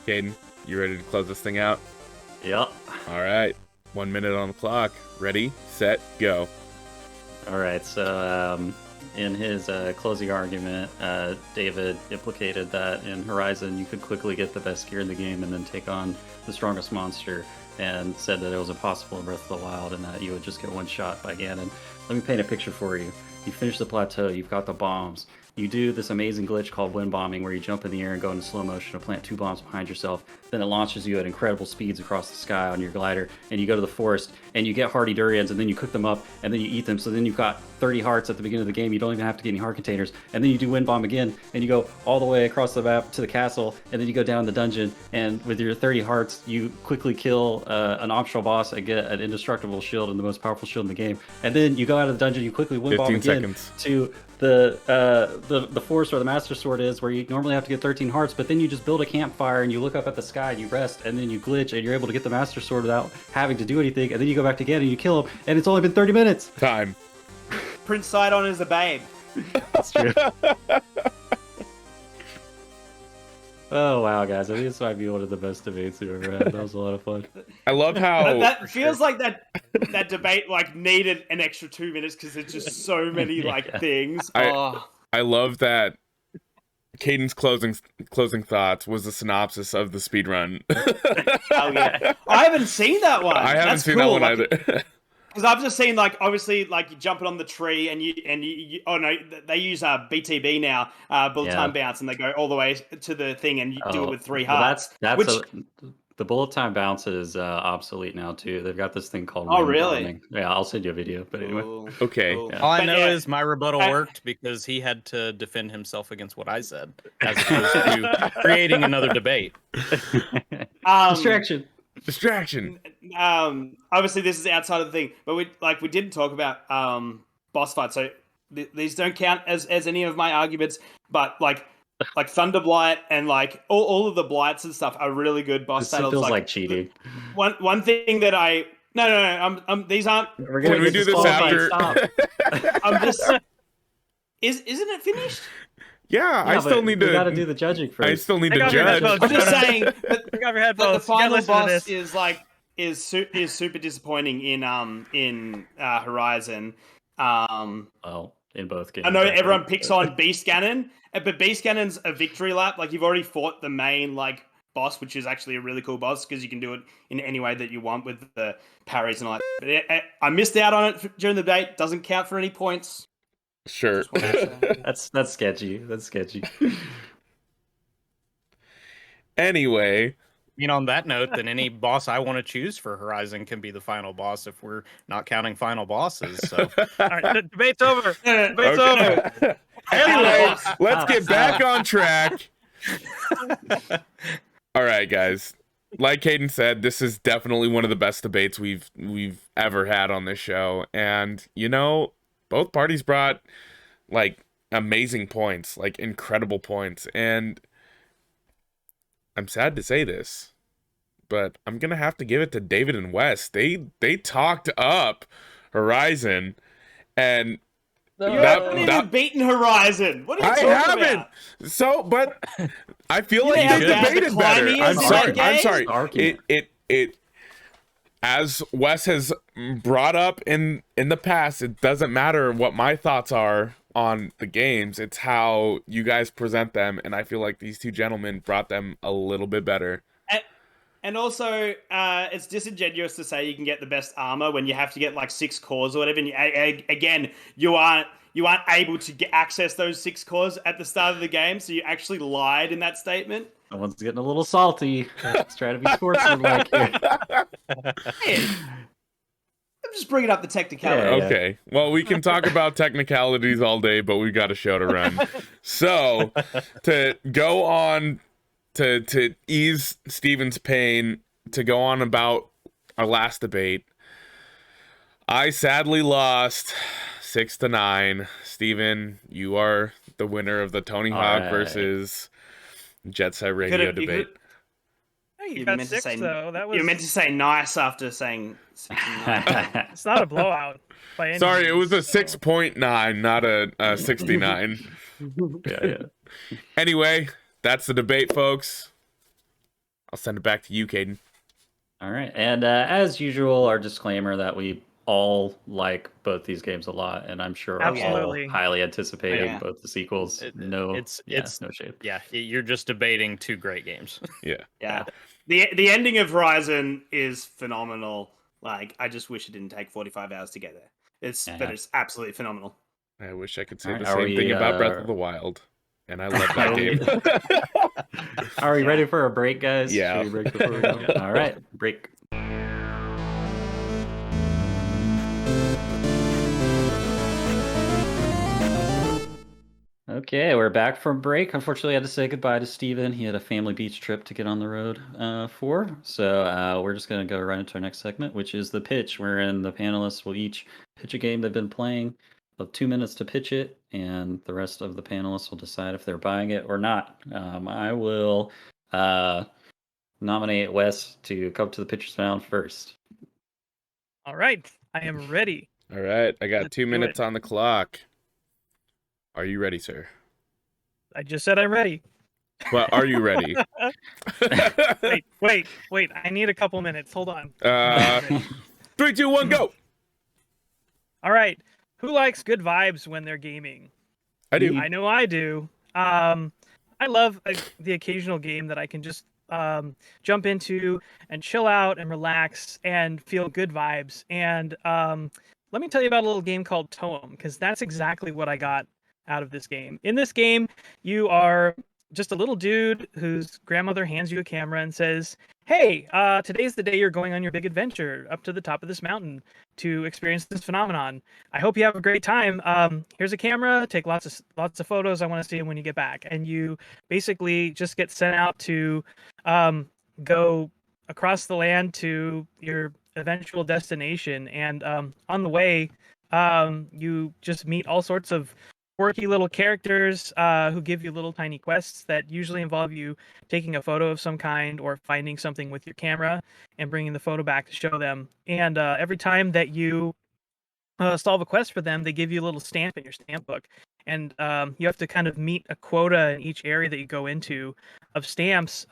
Caden, you ready to close this thing out? Yep. All right. 1 minute on the clock. Ready, set, go. All right. So in his closing argument, David implicated that in Horizon you could quickly get the best gear in the game and then take on the strongest monster, and said that it was impossible in Breath of the Wild and that you would just get one shot by Ganon. Let me paint a picture for you. You finish the plateau, you've got the bombs. You do this amazing glitch called wind bombing where you jump in the air and go into slow motion and plant 2 bombs behind yourself. Then it launches you at incredible speeds across the sky on your glider, and you go to the forest and you get hardy durians, and then you cook them up and then you eat them. So then you've got 30 hearts at the beginning of the game. You don't even have to get any heart containers. And then you do wind bomb again and you go all the way across the map to the castle, and then you go down the dungeon, and with your 30 hearts you quickly kill an optional boss and get an indestructible shield and the most powerful shield in the game. And then you go out of the dungeon, you quickly wind bomb again seconds. to the forest where the Master Sword is, where you normally have to get 13 hearts, but then you just build a campfire and you look up at the sky and you rest, and then you glitch and you're able to get the Master Sword without having to do anything, and then you go back again and you kill him, and it's only been 30 minutes. Time. Prince Sidon is a babe. That's true. Oh wow, guys! I think this might be one of the best debates we've ever had. That was a lot of fun. I love how That feels like that debate like needed an extra 2 minutes because there's just so many like Yeah. things. I love that Caden's closing thoughts was the synopsis of the speedrun. Oh yeah, I haven't seen that one. I haven't That's seen cool. that one either. Because I've just seen like obviously like you jumping on the tree and you oh no they use BTB now bullet time bounce and they go all the way to the thing and you do it with 3 well, hearts. the bullet time bounce is obsolete now too. They've got this thing called Oh, wind really? bombing. Yeah, I'll send you a video. But anyway, Cool, Okay. cool. Yeah. All I But know yeah, is my rebuttal worked because he had to defend himself against what I said, as opposed to creating another debate. Distraction. Obviously this is outside of the thing, but we didn't talk about boss fights, so these don't count as any of my arguments. But like Thunderblight and like all of the blights and stuff are really good boss This battles. feels like cheating. One thing that no, these aren't. We're Can we do this after? Stop. I'm just. Isn't it finished? Yeah, I still need to. We got to do the judging first. I still need Take to off your judge. headphones. I'm just saying. Pick up your But headphones. the final You gotta boss listen to this. is super disappointing in Horizon. Well, in both games. I know everyone picks on Beast Ganon, but Beast Ganon's a victory lap. Like you've already fought the main like boss, which is actually a really cool boss because you can do it in any way that you want with the parries and all that. But I missed out on it during the debate. Doesn't count for any points. Sure. That's sketchy. That's sketchy. Anyway, On that note, then any boss I want to choose for Horizon can be the final boss if we're not counting final bosses. So All right, the debate's over. Debate's over. okay. Anyway, let's get back on track. All right, guys. Like Caden said, this is definitely one of the best debates we've ever had on this show, and both parties brought like amazing points, like incredible points, and I'm sad to say this, but I'm gonna have to give it to David and Wes. They talked up Horizon, and You haven't even beaten Horizon. What are you talking about? So, but I feel like know they how bad the debated better. climbing I'm is in sorry. that I'm sorry. Argument. It as Wes has brought up in the past, it doesn't matter what my thoughts are on the games. It's how you guys present them, and I feel like these two gentlemen brought them a little bit better. And also, it's disingenuous to say you can get the best armor when you have to get like 6 cores or whatever. And again, you aren't able to access those 6 cores at the start of the game, so you actually lied in that statement. Someone's getting a little salty. Let's try to be sportsmanlike here. Hey, I'm just bringing up the technicality. Yeah. Okay. Well, we can talk about technicalities all day, but we got a show to run. So, to go on to ease Steven's pain, to go on about our last debate, I sadly lost 6-9. Steven, you are the winner of the Tony Hawk right. versus Jet Set Radio debate. Hey, you You got meant to 6 say- though. That was. You meant to say nice after saying 69. It's not a blowout by any Sorry, it was a means, so- 6.9, not a 69. yeah. Anyway, that's the debate, folks. I'll send it back to you, Caden. All right. And as usual, our disclaimer that we all like both these games a lot, and I'm sure are all Absolutely. highly anticipating Yeah. both the sequels. It's No shade. yeah, you're just debating 2 great games. Yeah. The ending of Horizon is phenomenal. Like, I just wish it didn't take 45 hours to get there. But it's absolutely phenomenal. I wish I could say Alright, the are same we, thing about Breath of the Wild. And I love that Are we- game. Are we ready for a break, guys? Yeah. Should we break before we go? All right, break. Okay, we're back from break. Unfortunately, I had to say goodbye to Steven. He had a family beach trip to get on the road for. So we're just going to go right into our next segment, which is the pitch, wherein the panelists will each pitch a game they've been playing. They'll have 2 minutes to pitch it, and the rest of the panelists will decide if they're buying it or not. I will nominate Wes to come to the pitcher's mound first. All right, I am ready. All right, I got Let's 2 do minutes it. on the clock. Are you ready, sir? I just said I'm ready. But are you ready? Wait. I need a couple minutes. Hold on. 3, 2, 1, go. All right. Who likes good vibes when they're gaming? I do. I know I do. I love the occasional game that I can just jump into and chill out and relax and feel good vibes. And let me tell you about a little game called Toem, because that's exactly what I got out of this game. In this game, you are just a little dude whose grandmother hands you a camera and says, "Hey, today's the day you're going on your big adventure up to the top of this mountain to experience this phenomenon. I hope you have a great time. Here's a camera. Take lots of photos. I want to see them when you get back." And you basically just get sent out to go across the land to your eventual destination. And on the way, you just meet all sorts of quirky little characters who give you little tiny quests that usually involve you taking a photo of some kind or finding something with your camera and bringing the photo back to show them. And every time that you solve a quest for them, they give you a little stamp in your stamp book. And you have to kind of meet a quota in each area that you go into of stamps.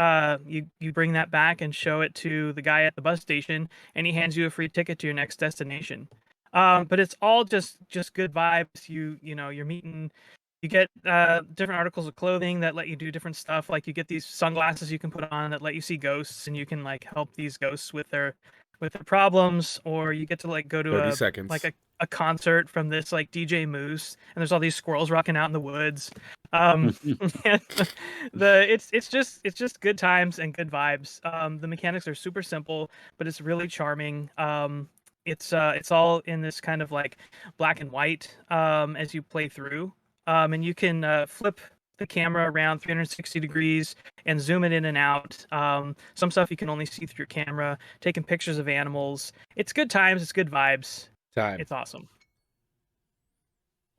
You bring that back and show it to the guy at the bus station, and he hands you a free ticket to your next destination. But it's all just good vibes. You're meeting. You get different articles of clothing that let you do different stuff. Like you get these sunglasses you can put on that let you see ghosts, and you can like help these ghosts with their problems. Or you get to like go to 30 seconds. like a concert from this like DJ Moose, and there's all these squirrels rocking out in the woods. And it's just good times and good vibes. The mechanics are super simple, but it's really charming. It's all in this kind of like black and white as you play through. And you can flip the camera around 360 degrees and zoom it in and out. Some stuff you can only see through your camera, taking pictures of animals. It's good times. It's good vibes. It's awesome.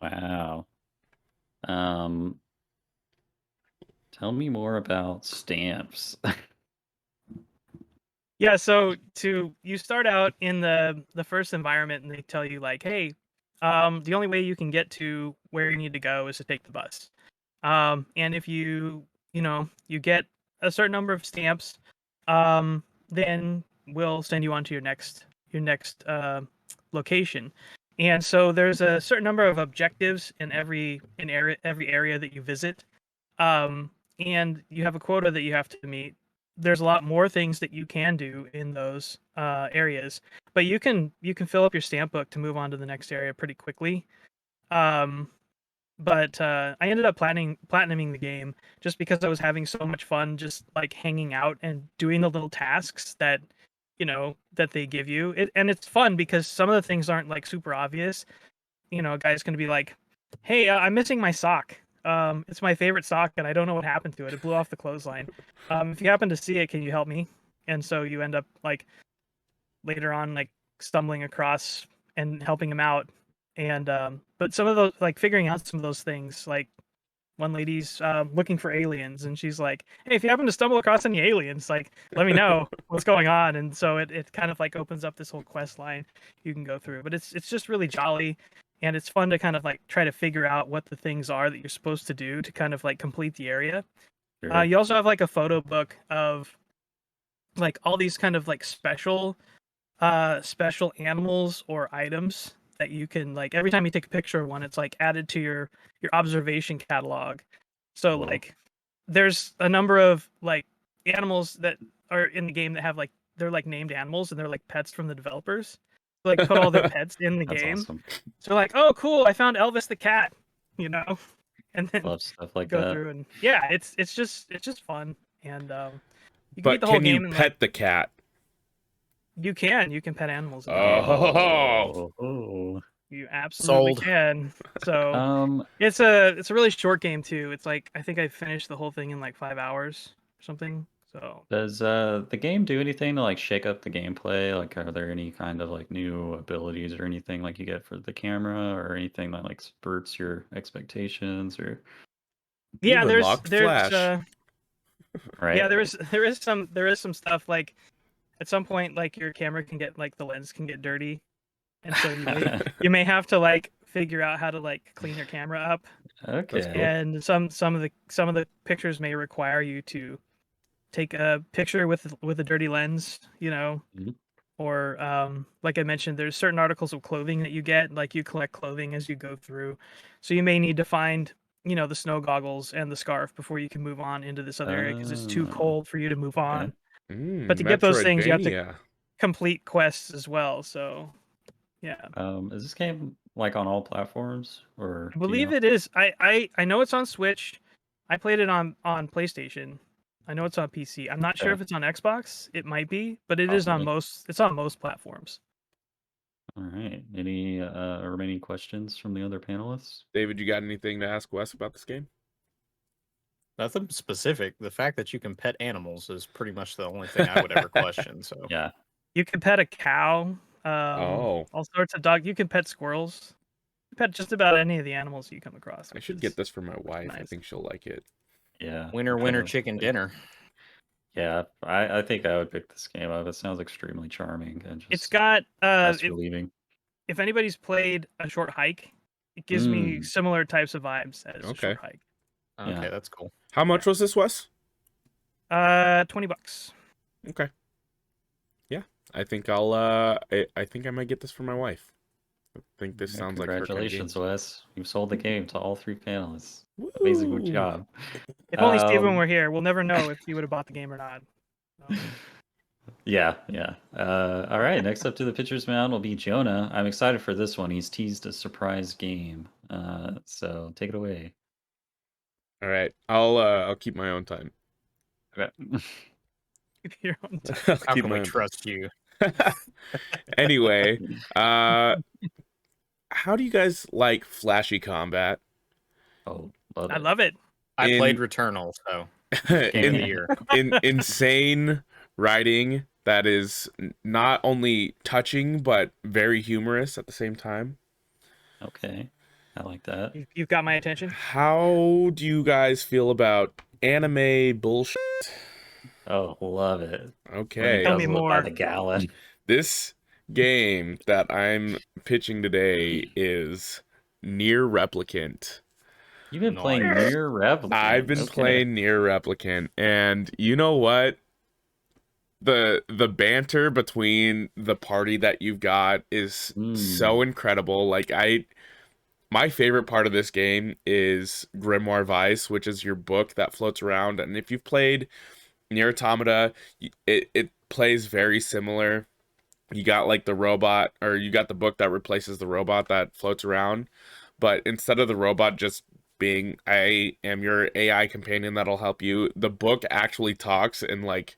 Wow. Tell me more about stamps. Yeah, so you start out in the first environment, and they tell you like, hey, the only way you can get to where you need to go is to take the bus. And if you get a certain number of stamps, then we'll send you on to your next location. And so there's a certain number of objectives in every area that you visit, and you have a quota that you have to meet. There's a lot more things that you can do in those areas, but you can fill up your stamp book to move on to the next area pretty quickly. But I ended up platinuming the game just because I was having so much fun just like hanging out and doing the little tasks that that they give you. And it's fun because some of the things aren't like super obvious. A guy's gonna be like, "Hey, I'm missing my sock. It's my favorite sock, and I don't know what happened to it. It blew off the clothesline. If you happen to see it, can you help me?" And so you end up like later on like stumbling across and helping him out. And but some of those, like figuring out some of those things, like one lady's looking for aliens, and she's like, "Hey, if you happen to stumble across any aliens, like let me know what's going on." And so it kind of like opens up this whole quest line you can go through. But it's just really jolly, and it's fun to kind of like try to figure out what the things are that you're supposed to do to kind of like complete the area. Sure. You also have like a photo book of like all these kind of like special animals or items that you can like every time you take a picture of one, it's like added to your observation catalog. So Cool. like there's a number of like animals that are in the game that have like they're like named animals and they're like pets from the developers. So, like put all their pets in the That's game. awesome. So like, oh cool, I found Elvis the cat, and then Love stuff like go that. through and yeah, it's just fun. And you can But beat the whole can game you in, pet like, the cat? you can pet animals in the Oh. Oh. You absolutely Sold. can. So it's a really short game too. It's like I think I finished the whole thing in like 5 hours or something. So Does the game do anything to like shake up the gameplay? Like, are there any kind of like new abilities or anything like you get for the camera or anything that like spurts your expectations or yeah, You've unlocked Flash. right? yeah, there is some stuff like at some point like your camera can get like the lens can get dirty. And so you may have to like figure out how to like clean your camera up, Okay. cool. and some of the pictures may require you to take a picture with a dirty lens, Mhm. or like I mentioned, there's certain articles of clothing that you get, like you collect clothing as you go through, so you may need to find the snow goggles and the scarf before you can move on into this other area because it's too Oh, cold for you to move okay. on. But to get those things, you have to Metroidvania. complete quests as well. So yeah, Is this game like on all platforms, or I do you believe know? it is. I know it's on Switch. I played it on PlayStation. I know it's on PC. I'm not sure Okay, if it's on Xbox. It might be, but it is on probably. most. It's on most platforms. All right. Any remaining questions from the other panelists? David, you got anything to ask Wes about this game? Nothing specific. The fact that you can pet animals is pretty much the only thing I would ever question. So Yeah. You can pet a cow. Oh, All sorts of dog. You can pet squirrels. You pet just about any of the animals you come across, I which should is get this for my wife. I nice. think she'll like it. Yeah. winner, I'm winner, trying to chicken think. dinner. Yeah, I think I would pick this game up. It sounds extremely charming and It's just got stress relieving. if anybody's played A Short Hike, it gives me Mm, similar types of vibes as A Okay. Short Hike. Okay, yeah. that's cool. How much was this, Wes? $20. Okay. Yeah, I think I'll. I think I might get this for my wife. I think this Yeah, sounds like her kind of game. congratulations, Wes. You've sold the game to all three panelists. Amazing Woo! job. If only Steven Um, were here, we'll never know if he would have bought the game or not. yeah, yeah. All right, next up to the pitcher's mound will be Jonah. I'm excited for this one. He's teased a surprise game. So take it away. All right, I'll keep my own time. Okay. Keep your own time. I'll How keep can my we own time. trust you? Anyway, how do you guys like flashy combat? Oh, love I it. love it. I played In Returnal, so game of the year. insane writing that is not only touching but very humorous at the same time. Okay, I like that. You've got my attention. How do you guys feel about anime bullshit? Oh, love it. When it Okay, Tell me guzzle it by more. the gallon. this game that I'm pitching today is Nier Replicant. You've been playing Nice. Nier Replicant. I've been Okay. playing Nier Replicant, and you know what? The banter between the party that you've got is so incredible. Like my favorite part of this game is Grimoire Vice, which is your book that floats around. And if you've played Nier Automata, it plays very similar. You got like the robot, or you got the book that replaces the robot that floats around. But instead of the robot just being, I am your AI companion that'll help you, the book actually talks and like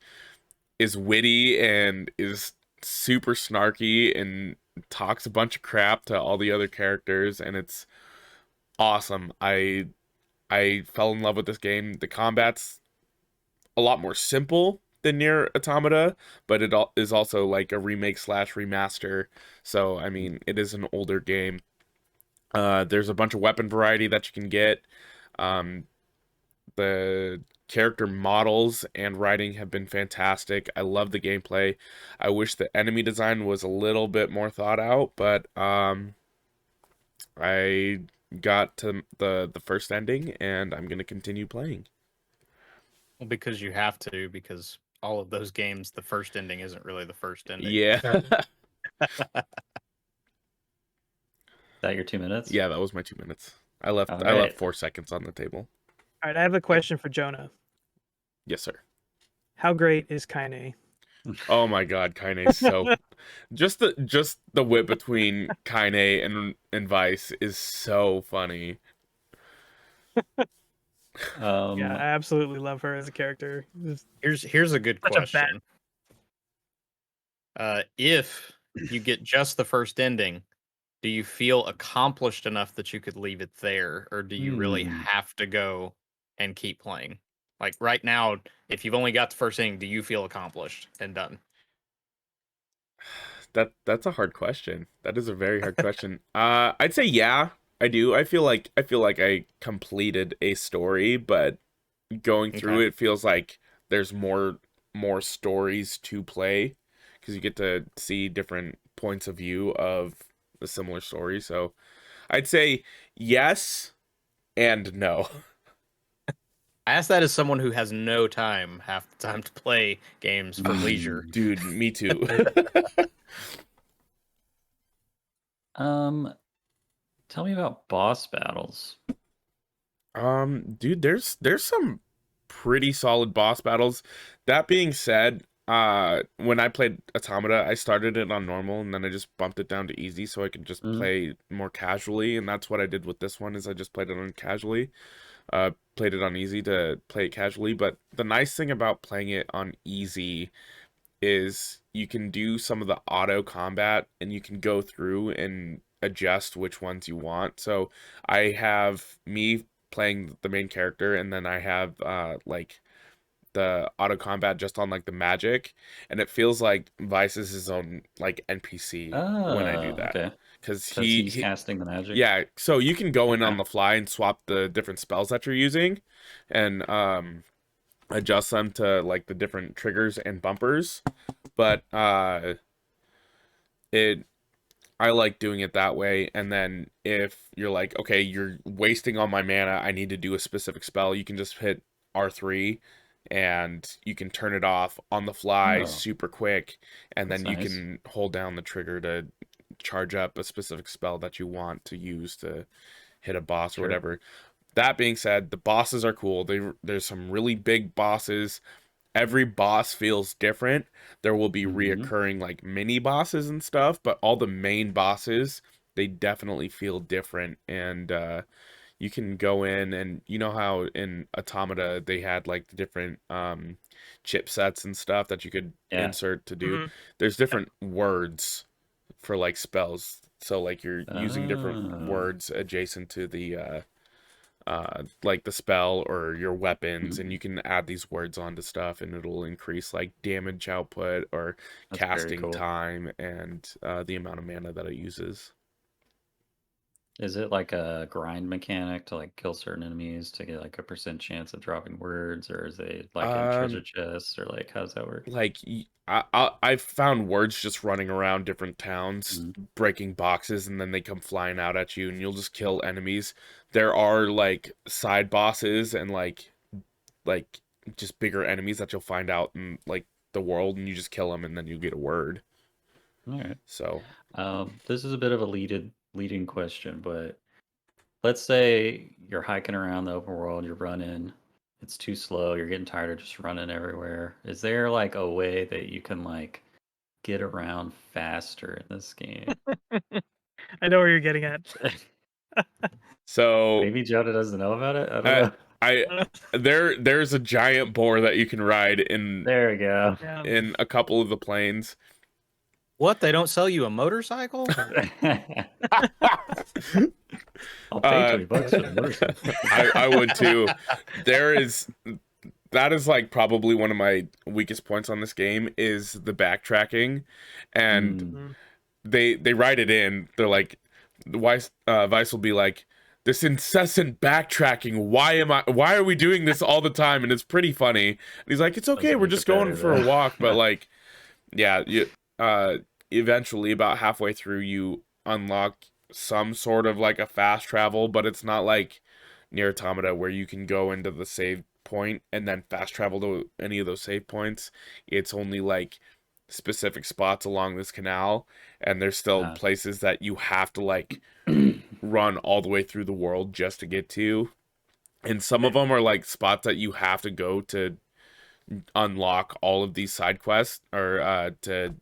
is witty and is super snarky and talks a bunch of crap to all the other characters, and it's awesome. I fell in love with this game. The combat's a lot more simple than Nier Automata, but it is also like a remake slash remaster. So I mean, it is an older game. There's a bunch of weapon variety that you can get. The character models and writing have been fantastic. I love the gameplay. I wish the enemy design was a little bit more thought out, but I got to the first ending and I'm gonna continue playing. Well, because you have to, because all of those games, the first ending isn't really the first ending. Yeah. Is that your 2 minutes? Yeah, that was my 2 minutes. I left All I left right. 4 seconds on the table. All right, I have a question for Jonah. Yes, sir. How great is Kaine? Oh my god, Kaine, so just the whip between Kaine and Vice is so funny. Yeah, I absolutely love her as a character. Here's a good Such a bad- question. If you get just the first ending, do you feel accomplished enough that you could leave it there, or do you really have to go and keep playing? Like right now, if you've only got the first ending, do you feel accomplished and done? That's a hard question. That is a very hard question. I'd say yeah, I do. I feel like I completed a story, but going through Okay. it feels like there's more stories to play because you get to see different points of view of a similar story. So I'd say yes and no. I ask that as someone who has no time half the time to play games for leisure. Dude, me too. Tell me about boss battles. Dude, there's some pretty solid boss battles. That being said, when I played Automata, I started it on normal and then I just bumped it down to easy so I could just play more casually, and that's what I did with this one is I just played it on casually. Played it on easy to play it casually, but the nice thing about playing it on easy is you can do some of the auto combat and you can go through and adjust which ones you want. So I have me playing the main character, and then I have like the auto combat just on like the magic, and it feels like Vice is his own like NPC when I do that. Okay. Because He's casting the magic. yeah, so you can go in on the fly and swap the different spells that you're using and adjust them to like the different triggers and bumpers. But I like doing it that way. And then if you're like, okay, you're wasting all my mana, I need to do a specific spell, you can just hit R3 and you can turn it off on the fly super quick, and then you can hold down the trigger to charge up a specific spell that you want to use to hit a boss or whatever. That being said, the bosses are cool. There's some really big bosses. Every boss feels different. There will be reoccurring like mini bosses and stuff, but all the main bosses, they definitely feel different. And you can go in, and you know how in Automata they had like the different chipsets and stuff that you could insert to do. There's different words for like spells, so like you're using different words adjacent to the like the spell or your weapons, and you can add these words onto stuff and it'll increase like damage output or casting time and the amount of mana that it uses. Is it like a grind mechanic to like kill certain enemies to get like a % chance of dropping words, or is it like a treasure chest, or like how does that work? Like I've found words just running around different towns, breaking boxes, and then they come flying out at you, and you'll just kill enemies. There are like side bosses and like just bigger enemies that you'll find out in like the world, and you just kill them, and then you get a word. All right. So this is a bit of a leading question, but let's say you're hiking around the open world, you're running, it's too slow, you're getting tired of just running everywhere. Is there like a way that you can like get around faster in this game? I know where you're getting at. So maybe Jonah doesn't know about it. I don't know. There's a giant boar that you can ride in. There we go. In a couple of the planes. What? They don't sell you a motorcycle? I'll pay $20 for the motorcycle. I would too. That is like probably one of my weakest points on this game is the backtracking, and they write it in. They're like, Vice will be like, this incessant backtracking. Why are we doing this all the time? And it's pretty funny. And he's like, it's okay. We're just going for a walk. But like, yeah, eventually about halfway through you unlock some sort of like a fast travel, but it's not like Nier Automata where you can go into the save point and then fast travel to any of those save points. It's only like specific spots along this canal, and there's still places that you have to like run all the way through the world just to get to, and some of them are like spots that you have to go to unlock all of these side quests or to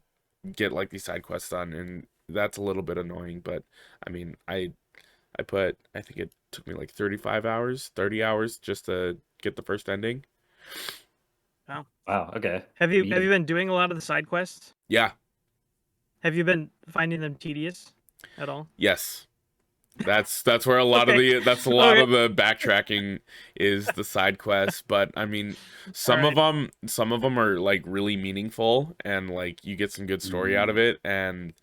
get like these side quests done, and that's a little bit annoying. But I mean, I think it took me like 30 hours just to get the first ending. Wow, okay. Have you been doing a lot of the side quests? Yeah. Have you been finding them tedious at all? Yes. That's where a lot of the of the backtracking is, the side quests. But I mean, some of them are like really meaningful, and like you get some good story out of it, and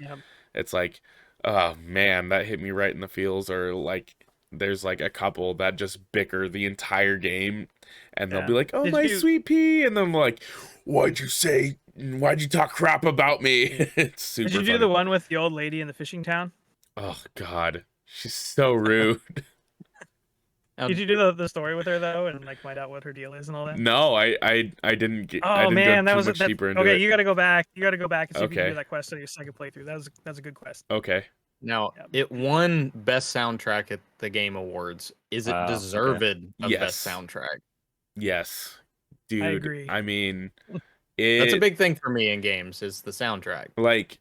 it's like, oh man, that hit me right in the feels. Or like there's like a couple that just bicker the entire game, and they'll be like, oh, my sweet pea, and then I'm like, why'd you talk crap about me? It's super Did you do funny. the one with the old lady in the fishing town? Oh God. She's so rude. Did you do the story with her though, and like find out what her deal is and all that? No, I didn't get. I Oh didn't man, go that too was much that's deeper into okay. it. You got to go back. You got to go back and see if you can Okay. do that quest on your second playthrough. That's a good quest. Okay. Now, Yep. it won Best Soundtrack at the Game Awards. Is it Wow, okay. deserved of Best Yes. Soundtrack? Yes, dude. I agree. I mean, That's a big thing for me in games is the soundtrack. Like,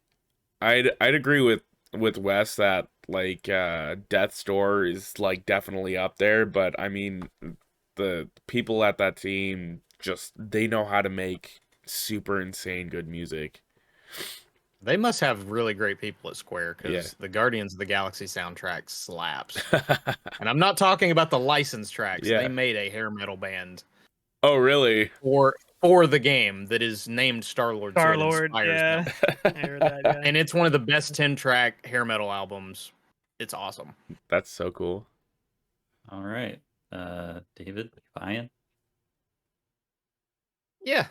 I'd agree with Wes that like Death's Door is like definitely up there, but I mean, the people at that team just they know how to make super insane good music. They must have really great people at Square because Yeah. the Guardians of the Galaxy soundtrack slaps. And I'm not talking about the licensed tracks. Yeah. They made a hair metal band Oh, really? for the game that is named Star-Lord. Star-Lord, so it inspires yeah. them. I heard that. Yeah. And it's one of the best 10-track hair metal albums. It's awesome. That's so cool. All right. David, buying? Yeah.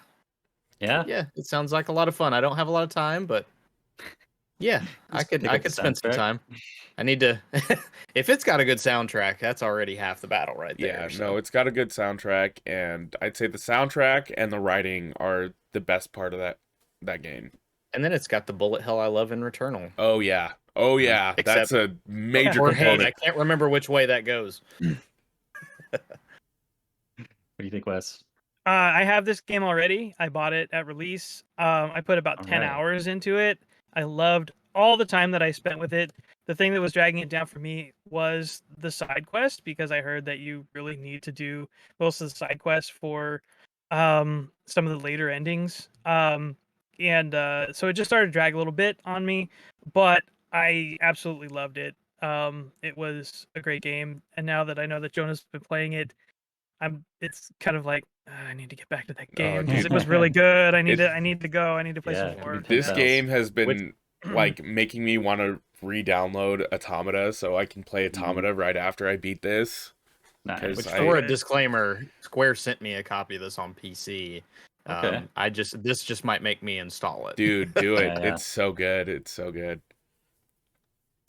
Yeah? Yeah. It sounds like a lot of fun. I don't have a lot of time, but yeah, I Just pick could up the spend some soundtrack. time. I need to if it's got a good soundtrack, that's already half the battle right there. Yeah, so. no, it's got a good soundtrack, and I'd say the soundtrack and the writing are the best part of that game. And then it's got the bullet hell I love in Returnal. Oh yeah. Oh yeah. Except- That's a major Or hate. component. I can't remember which way that goes. What do you think, Wes? I have this game already. I bought it at release. I put about 10 Alright. hours into it. I loved all the time that I spent with it. The thing that was dragging it down for me was the side quest, because I heard that you really need to do most of the side quests for some of the later endings. So it just started to drag a little bit on me, but I absolutely loved it. It was a great game, and now that I know that Jonah's been playing it, it's kind of like I need to get back to that game because dude. it was really good. I need It- to go. I need to play Yeah, some more. This Bells. game has been like making me want to re-download Automata so I can play Automata right after I beat this. Nice. Because Which, I- for a disclaimer, Square sent me a copy of this on PC. Okay. This just might make me install it. Dude, do it. Yeah. It's so good. It's so good.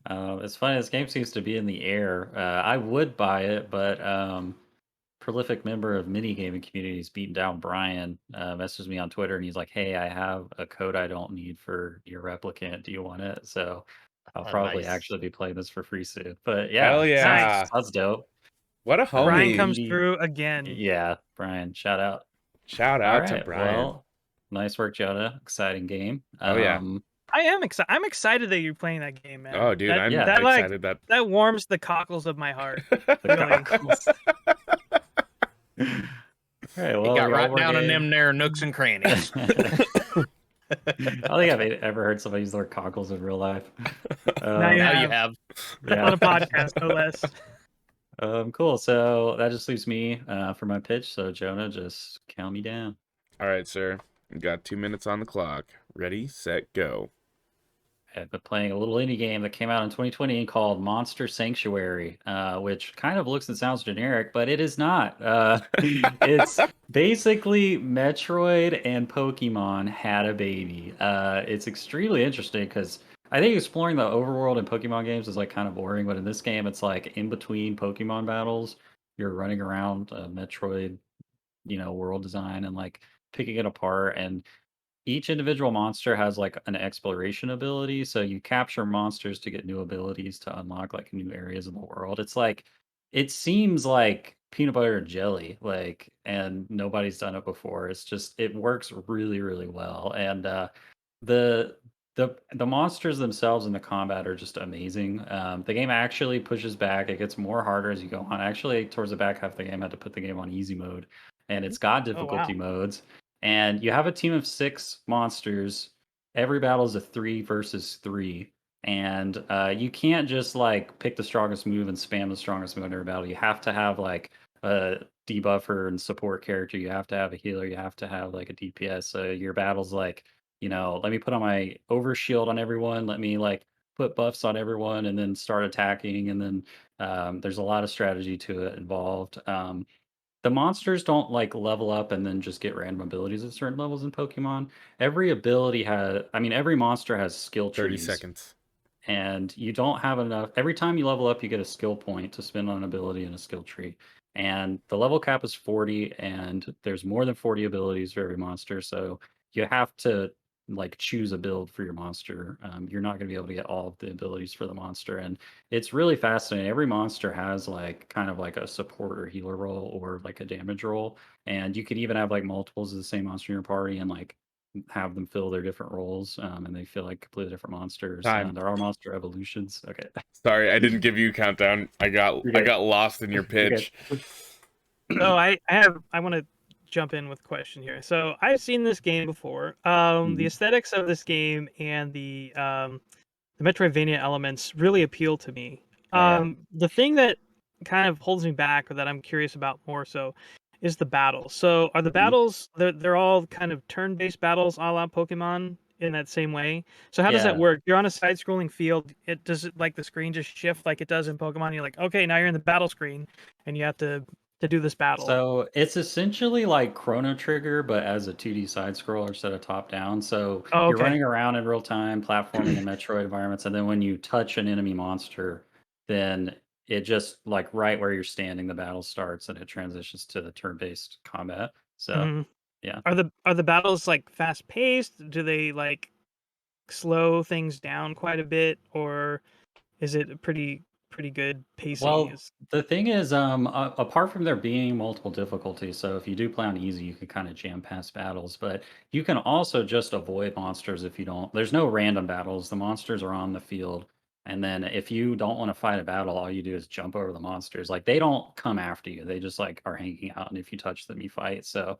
It's funny, this game seems to be in the air. I would buy it, but prolific member of mini gaming communities beating down Brian messaged me on Twitter and he's like, hey, I have a code I don't need for your replicant. Do you want it? So I'll probably Nice. actually be playing this for free soon. But yeah, Hell yeah. that's dope. What a homie. Brian comes Meaty- through again. Yeah, Brian, shout out. Shout All out to right, Brian. well, nice work, Jonah. Exciting game. Oh, yeah. I am excited. I'm excited that you're playing that game, man. Oh, dude, that, I'm that, like, excited that. that warms the cockles of my heart. The Really. goggles. All right, well, He got we got right one down in game. them there nooks and crannies. I don't think I've ever heard somebody use the word cockles in real life. Now you Now have. you have. On a podcast, no less. Cool. So that just leaves me for my pitch. So Jonah, just count me down. All right, sir. We got 2 minutes on the clock. Ready, set, go. I've been playing a little indie game that came out in 2020 called Monster Sanctuary, which kind of looks and sounds generic, but it is not. It's basically Metroid and Pokemon had a baby. It's extremely interesting because I think exploring the overworld in Pokemon games is like kind of boring, but in this game, it's like in between Pokemon battles, you're running around Metroid, world design and like picking it apart, and each individual monster has like an exploration ability, so you capture monsters to get new abilities to unlock like new areas of the world. It's like it seems like peanut butter and jelly, like, and nobody's done it before. It's just it works really, really well, and the the monsters themselves and the combat are just amazing. The game actually pushes back; it gets more harder as you go on. Actually, towards the back half of the game, I had to put the game on easy mode, and it's got difficulty modes. And you have a team of 6 monsters. Every battle is a 3 versus 3. And you can't just like pick the strongest move and spam the strongest move in every battle. You have to have like a debuffer and support character. You have to have a healer. You have to have like a DPS. So your battle's like, let me put on my overshield on everyone. Let me like put buffs on everyone and then start attacking. And then there's a lot of strategy to it involved. The monsters don't like level up and then just get random abilities at certain levels in Pokemon. Every monster has skill 30 trees. seconds. and you don't have enough. Every time you level up, you get a skill point to spend on an ability in a skill tree. And the level cap is 40, and there's more than 40 abilities for every monster. So you have to like choose a build for your monster. You're not going to be able to get all of the abilities for the monster, and it's really fascinating. Every monster has like kind of like a support or healer role or like a damage role, and you could even have like multiples of the same monster in your party and like have them fill their different roles, and they feel like completely different monsters. Time. There are monster evolutions. Okay, Sorry, I didn't give you a countdown. I got lost in your you're good. pitch. So I want to jump in with a question here. So I've seen this game before. The Mhm. aesthetics of this game and the Metroidvania elements really appeal to me. Oh, yeah. The thing that kind of holds me back, or that I'm curious about more so, is the battles. So are the Mhm. battles they're all kind of turn-based battles, a la Pokemon, in that same way? So how does that Yeah. work? You're on a side-scrolling field. Does it like the screen just shift like it does in Pokemon? You're like, okay, now you're in the battle screen, and you have to do this battle. So it's essentially like Chrono Trigger, but as a 2D side scroller instead of top down. So Oh, you're okay. running around in real time, platforming in Metroid environments, and then when you touch an enemy monster, then it just like right where you're standing, the battle starts and it transitions to the turn-based combat. So hmm yeah. Are the battles like fast-paced? Do they like slow things down quite a bit, or is it a pretty good pacing? Well, the thing is, apart from there being multiple difficulties, so if you do play on easy, you can kind of jam past battles, but you can also just avoid monsters if you don't. There's no random battles. The monsters are on the field, and then if you don't want to fight a battle, all you do is jump over the monsters. Like they don't come after you; they just like are hanging out, and if you touch them, you fight. So,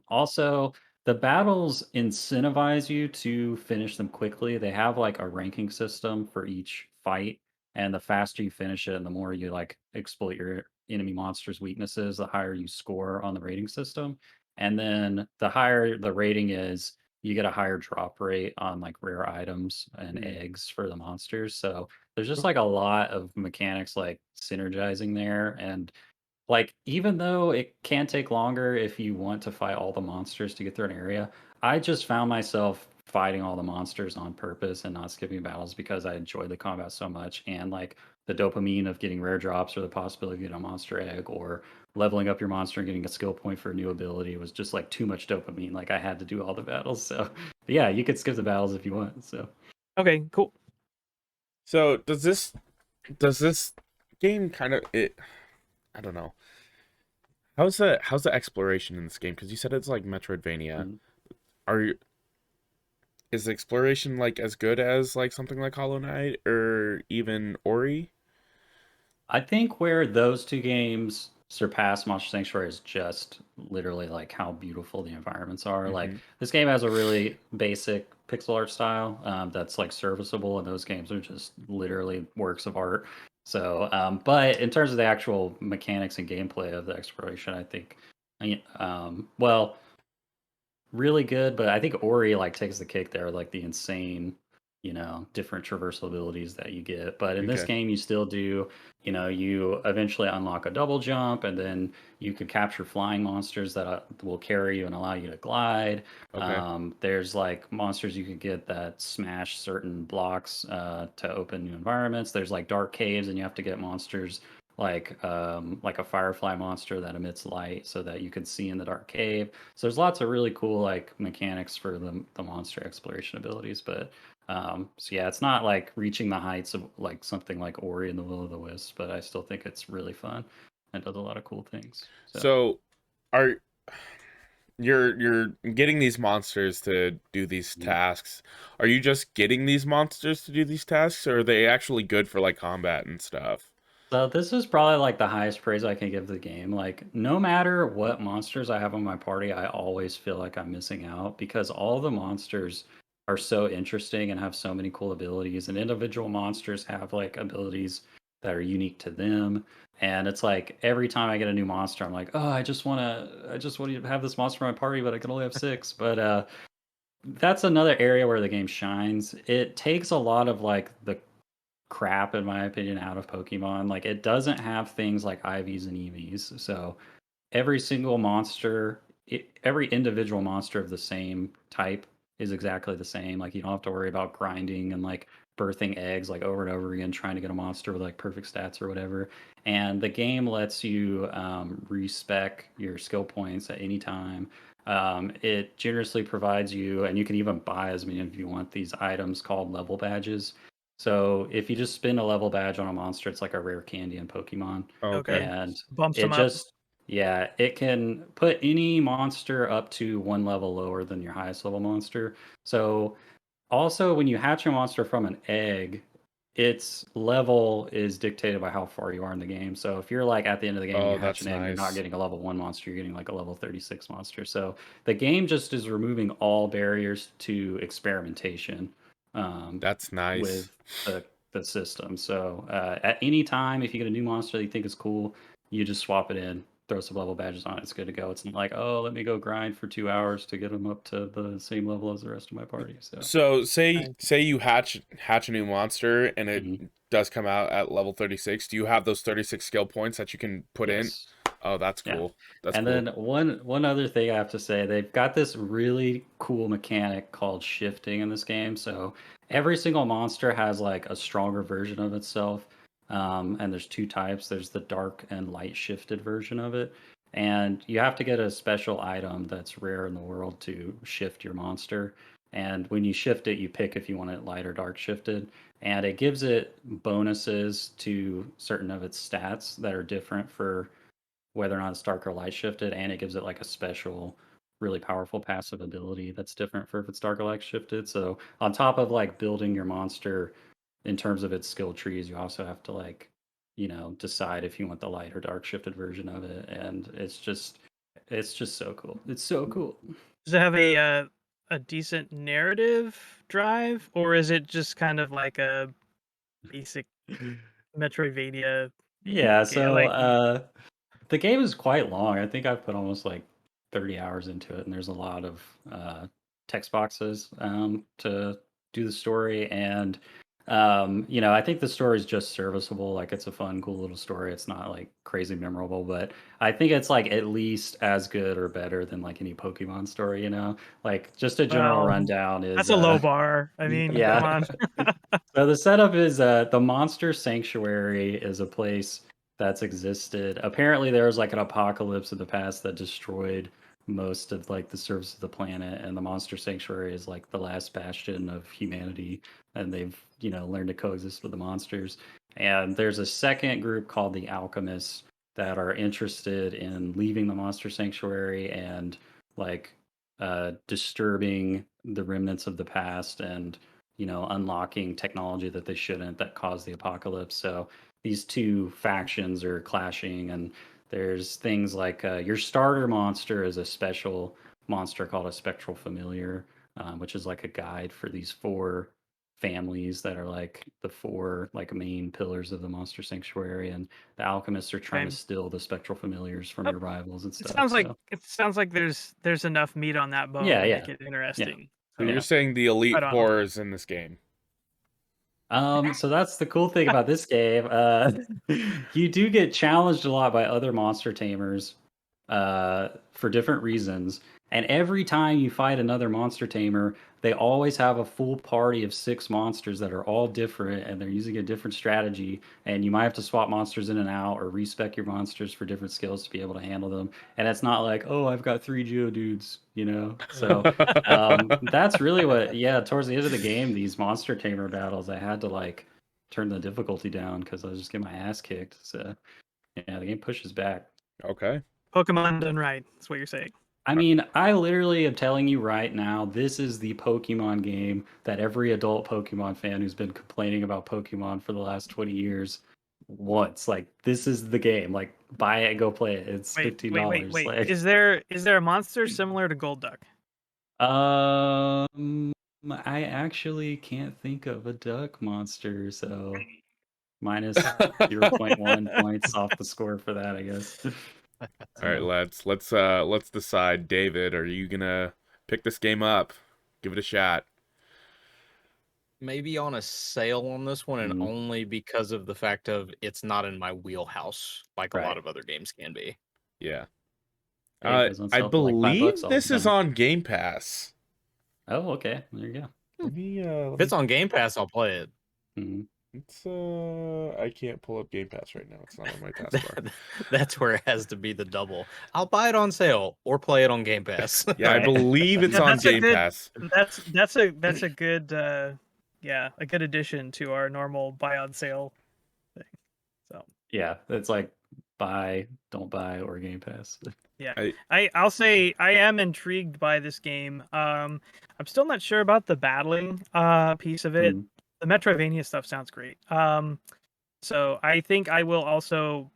also the battles incentivize you to finish them quickly. They have like a ranking system for each fight, and the faster you finish it and the more you like exploit your enemy monster's weaknesses, the higher you score on the rating system. And then the higher the rating is, you get a higher drop rate on like rare items and Hmm. eggs for the monsters. So there's just like a lot of mechanics like synergizing there. And like, even though it can take longer if you want to fight all the monsters to get through an area, I just found myself fighting all the monsters on purpose and not skipping battles because I enjoy the combat so much. And like the dopamine of getting rare drops or the possibility of getting a monster egg or leveling up your monster and getting a skill point for a new ability was just like too much dopamine. Like I had to do all the battles. So but yeah, you could skip the battles if you want. So Okay, cool. So does this game kind of it? I don't know. How's the exploration in this game? Because you said it's like Metroidvania. mm. Are you is the exploration like as good as like something like Hollow Knight or even Ori? I think where those two games surpass Monster Sanctuary is just literally like how beautiful the environments are. Like Mm-hmm. this game has a really basic pixel art style, that's like serviceable, and those games are just literally works of art. So, but in terms of the actual mechanics and gameplay of the exploration, I think, well, really good, but I think Ori like takes the cake there, like the insane, different traversal abilities that you get. But in this Okay. game, you still do, you eventually unlock a double jump, and then you can capture flying monsters that will carry you and allow you to glide. Okay. There's like monsters you can get that smash certain blocks to open new environments. There's like dark caves, and you have to get monsters like a firefly monster that emits light so that you can see in the dark cave. So there's lots of really cool like mechanics for the monster exploration abilities, but so yeah, it's not like reaching the heights of like something like Ori and the Will of the Wisps, but I still think it's really fun and does a lot of cool things. So So are you're getting these monsters to do these mhm. tasks. Are you just getting these monsters to do these tasks, or are they actually good for like combat and stuff? So this is probably like the highest praise I can give the game. Like no matter what monsters I have on my party, I always feel like I'm missing out because all the monsters are so interesting and have so many cool abilities, and individual monsters have like abilities that are unique to them. And it's like every time I get a new monster, I'm like, oh, I just want to have this monster in my party, but I can only have six. But that's another area where the game shines. It takes a lot of like the crap, in my opinion, out of Pokemon. Like it doesn't have things like IVs and EVs. So every single monster, every individual monster of the same type is exactly the same. Like you don't have to worry about grinding and like birthing eggs like over and over again trying to get a monster with like perfect stats or whatever. And the game lets you respec your skill points at any time. It generously provides you, and you can even buy as many if you want, these items called level badges. So if you just spin a level badge on a monster, it's like a rare candy in Pokemon. Okay. And Bumps it them up. just, yeah, it can put any monster up to one level lower than your highest level monster. So also, when you hatch a monster from an egg, its level is dictated by how far you are in the game. So if you're like at the end of the game and Oh, you hatch that's an egg, you're not nice. getting a level 1 monster, you're getting like a level 36 monster. So the game just is removing all barriers to experimentation That's nice. with the system. So at any time, if you get a new monster that you think is cool, you just swap it in, throw some level badges on it, it's good to go. It's not like, oh, let me go grind for 2 hours to get them up to the same level as the rest of my party. So So say Nice. say you hatch a new monster and it Mhm. does come out at level 36. Do you have those 36 skill points that you can put in? yes. Oh, that's Yeah. cool. That's And cool. then one other thing I have to say, they've got this really cool mechanic called shifting in this game. So every single monster has like a stronger version of itself. And there's two types. There's the dark and light shifted version of it. And you have to get a special item that's rare in the world to shift your monster. And when you shift it, you pick if you want it light or dark shifted. And it gives it bonuses to certain of its stats that are different for whether or not it's dark or light shifted, and it gives it like a special, really powerful passive ability that's different for if it's dark or light shifted. So on top of like building your monster in terms of its skill trees, you also have to like, decide if you want the light or dark shifted version of it. And it's just so cool. It's so cool. Does it have a decent narrative drive, or is it just kind of like a basic Metroidvania Yeah, game? so the game is quite long. I think I've put almost like 30 hours into it, and there's a lot of text boxes to do the story. And I think the story is just serviceable. Like it's a fun, cool little story. It's not like crazy memorable, but I think it's like at least as good or better than like any Pokemon story. Like just a general Well, rundown that's is a low bar. I mean, come yeah. on. So the setup is the Monster Sanctuary is a place that's existed. Apparently, there was like an apocalypse in the past that destroyed most of like the surface of the planet, and the Monster Sanctuary is like the last bastion of humanity, and they've learned to coexist with the monsters. And there's a second group called the Alchemists that are interested in leaving the Monster Sanctuary and like disturbing the remnants of the past and unlocking technology that they shouldn't that caused the apocalypse. So these two factions are clashing, and there's things like your starter monster is a special monster called a spectral familiar, which is like a guide for these four families that are like the four like main pillars of the monster sanctuary, and the alchemists are trying to Okay. steal the spectral familiars from Oh, your rivals and It stuff. sounds like So there's enough meat on that bone yeah, to yeah, make it yeah, interesting. So you're yeah. So saying the elite right on. four is in this game. So that's the cool thing about this game. You do get challenged a lot by other monster tamers, for different reasons. And every time you fight another monster tamer, they always have a full party of 6 monsters that are all different, and they're using a different strategy. And you might have to swap monsters in and out, or respec your monsters for different skills to be able to handle them. And it's not like, oh, I've got 3 Geodudes. So that's really what, yeah, towards the end of the game, these monster tamer battles, I had to like turn the difficulty down because I was just getting my ass kicked. So yeah, the game pushes back. Okay. Pokemon done right. That's what you're saying. I mean, I literally am telling you right now, this is the Pokemon game that every adult Pokemon fan who's been complaining about Pokemon for the last 20 years wants. Like, this is the game. Like, buy it, go play it. It's $15. Wait. Like, Is there a monster similar to Golduck? I actually can't think of a duck monster, so minus 0.1 points off the score for that, I guess. All right, So, let's decide. David, are you gonna pick this game up? Give it a shot. Maybe on a sale on this one, and mm, only because of the fact of it's not in my wheelhouse like a lot right. of other games can be. Yeah. It goes on I sale for like $5 believe all the this is time. on Game Pass. Oh, okay. There you go. Let me, If it's on Game Pass, I'll play it. Mhm. it's I can't pull up Game Pass right now. It's not on my taskbar. That's where it has to be the double. I'll buy it on sale or play it on Game Pass. Yeah, I believe it's Yeah, on that's a Game good- Pass. That's a good a good addition to our normal buy on sale thing. So Yeah, it's like buy, don't buy, or Game Pass. I'll say I am intrigued by this game. I'm still not sure about the battling piece of it. Mm. The Metroidvania stuff sounds great. So I think I will also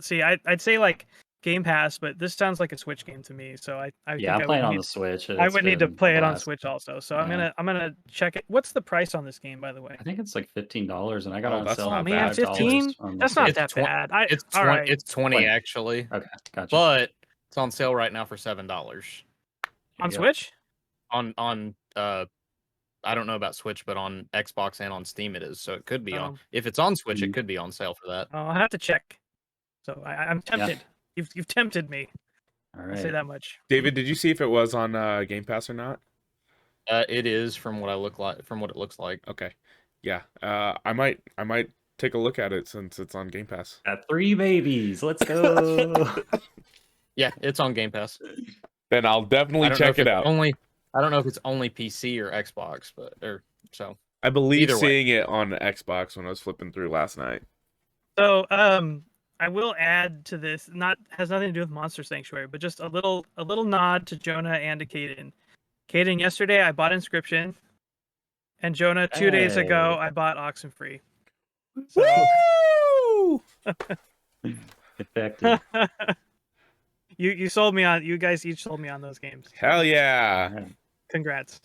see. I'd say like Game Pass, but this sounds like a Switch game to me. So I Yeah, I'm think playing on the Switch. I It's would need to been play a it on blast. Switch also. So Yeah. I'm gonna check it. What's the price on this game, by the way? I think it's like $15, and I got it on that's sale not for bad. Man, $5 15? on the That's not Switch. that bad. It's all 20, right. it's 20 20. actually, Okay, gotcha. but it's on sale right now for $7 On There you go. Switch? on I don't know about Switch, but on Xbox and on Steam it is. So it could be on. Oh. If it's on Switch, Mhm. it could be on sale for that. Oh, I'll have to check. So I'm Yeah. tempted. You've tempted me. All I'll say right. that much. David, did you see if it was on Game Pass or not? It is from what it looks like. Okay. Yeah. I might take a look at it since it's on Game Pass. Got 3 babies. Let's go. Yeah, it's on Game Pass. Then I'll definitely check it out. I don't know if it's only PC or Xbox, so. I believe Either way. seeing it on Xbox when I was flipping through last night. So I will add to this. Has nothing to do with Monster Sanctuary, but just a little nod to Jonah and to Caden. Caden, yesterday I bought Inscription, and Jonah 2 days ago Hey. I bought Oxenfree. So Woo! Effective. you sold me on. You guys each sold me on those games. Hell yeah! All right. Congrats.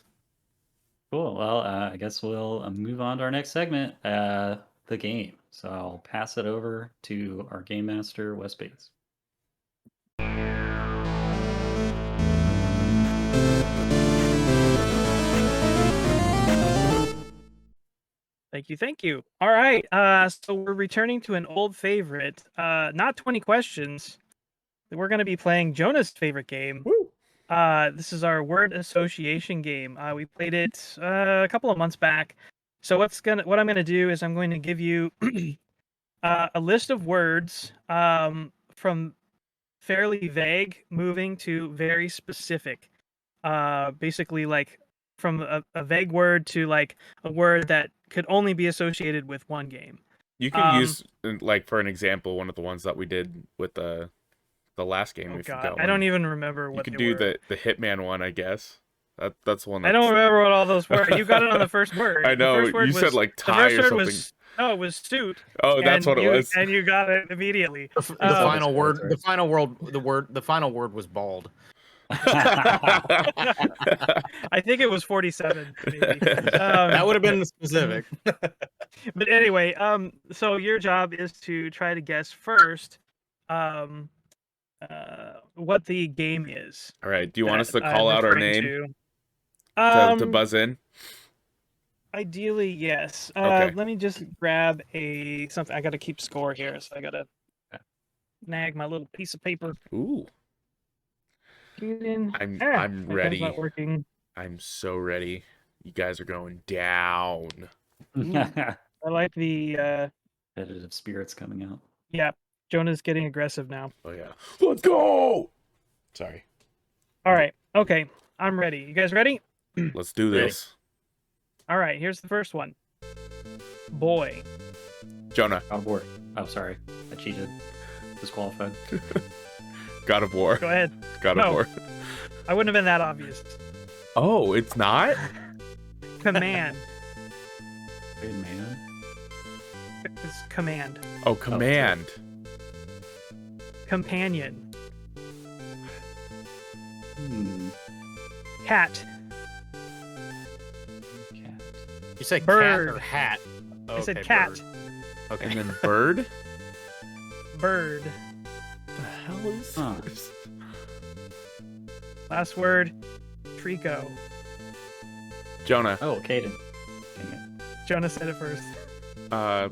Cool. Well, I guess we'll move on to our next segment, the game. So I'll pass it over to our game master, Wes Bates. Thank you. All right. So we're returning to an old favorite. Not 20 questions. We're going to be playing Jonah's favorite game. Woo! This is our word association game. We played it a couple of months back. So what I'm gonna do is I'm going to give you a list of words from fairly vague moving to very specific. Basically like from a vague word to like a word that could only be associated with one game. You can use, like, for an example, one of the ones that we did with the last game. Oh if you God, got I don't one. even remember what You could they do were. the Hitman one, I guess. That's one. I don't remember what all those were. You got it on the first word. I know. The first word You said like the tie first or word something. was no, it was suit. Oh, that's what it was. And you got it immediately. The final word. right. The final word was bald. I think it was 47. Maybe. That would have been specific. But anyway, so your job is to try to guess first, what the game is. All right. Do you want us to that call I'm out our referring name to. to buzz in? Ideally, yes. Okay. Let me just grab something. I got to keep score here, so I got to snag my little piece of paper. Ooh. I'm I'm my pen's ready. Not working. I'm so ready. You guys are going down. I like the Competitive spirits coming out. yeah. Jonah's getting aggressive now. Oh yeah. Let's go. Sorry. All right. Okay. I'm ready. You guys ready? Let's do this. All right. Here's the first one. Boy. Jonah. God of War. Oh, sorry. I cheated. Disqualified. God of War. Go ahead. God of No. War. I wouldn't have been that obvious. Oh, it's not? Command. Good man. It's command. Oh, command. Companion. Cat. Cat. You said Bird. cat or hat? I said Okay, cat. bird. Okay. And then bird? Bird. The hell is Huh. this? Last word. Trico. Jonah. Oh, Caden. Dang it. Jonah said it first. Oh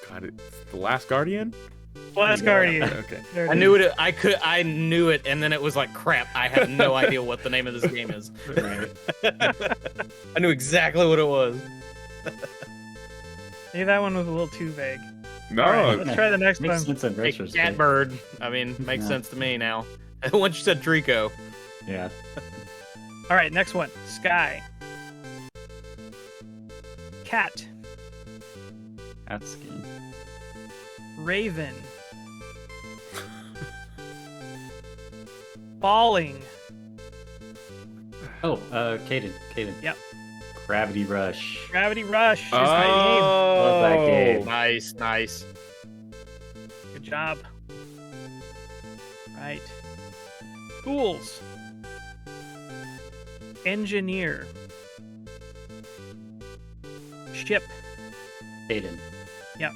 God, it's The Last Guardian? Blascardi. Okay. There I it knew is. it. I knew it, and then it was like crap. I have no idea what the name of this game is. Right. I knew exactly what it was. Maybe that one was a little too vague. No. All right, let's try the next Makes one. sense in Hey, retrospect. Catbird. I mean, makes Yeah. sense to me now. Once you said Trico. Yeah. All right, next one. Sky. Cat. Cat skin. Raven. Falling. Oh, Caden. Yep. Gravity Rush. Gravity Rush. Is the name. Love that game. Nice. Good job. Right. Schools. Engineer. Ship. Caden. Yep.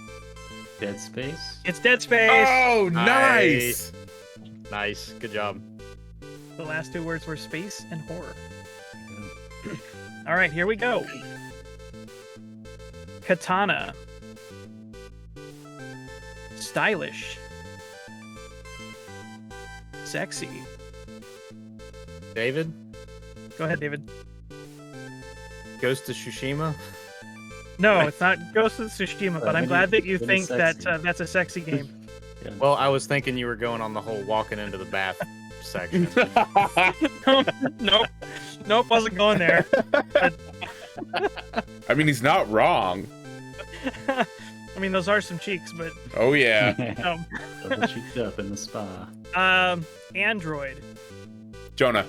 Dead Space. It's Dead Space. Oh, nice. Nice. Good job. The last two words were space and horror. All right, here we go. Katana. Stylish. Sexy. David, Go ahead, David. Ghost to Tsushima. No, it's not Ghost of Tsushima, but I'm glad that you Really think that sexy. that's a sexy game. Yeah. Well, I was thinking you were going on the whole walking into the bath section. Nope, wasn't going there. I mean, he's not wrong. I mean, those are some cheeks, but Oh, yeah. Double cheeked up in the spa. Android. Jonah,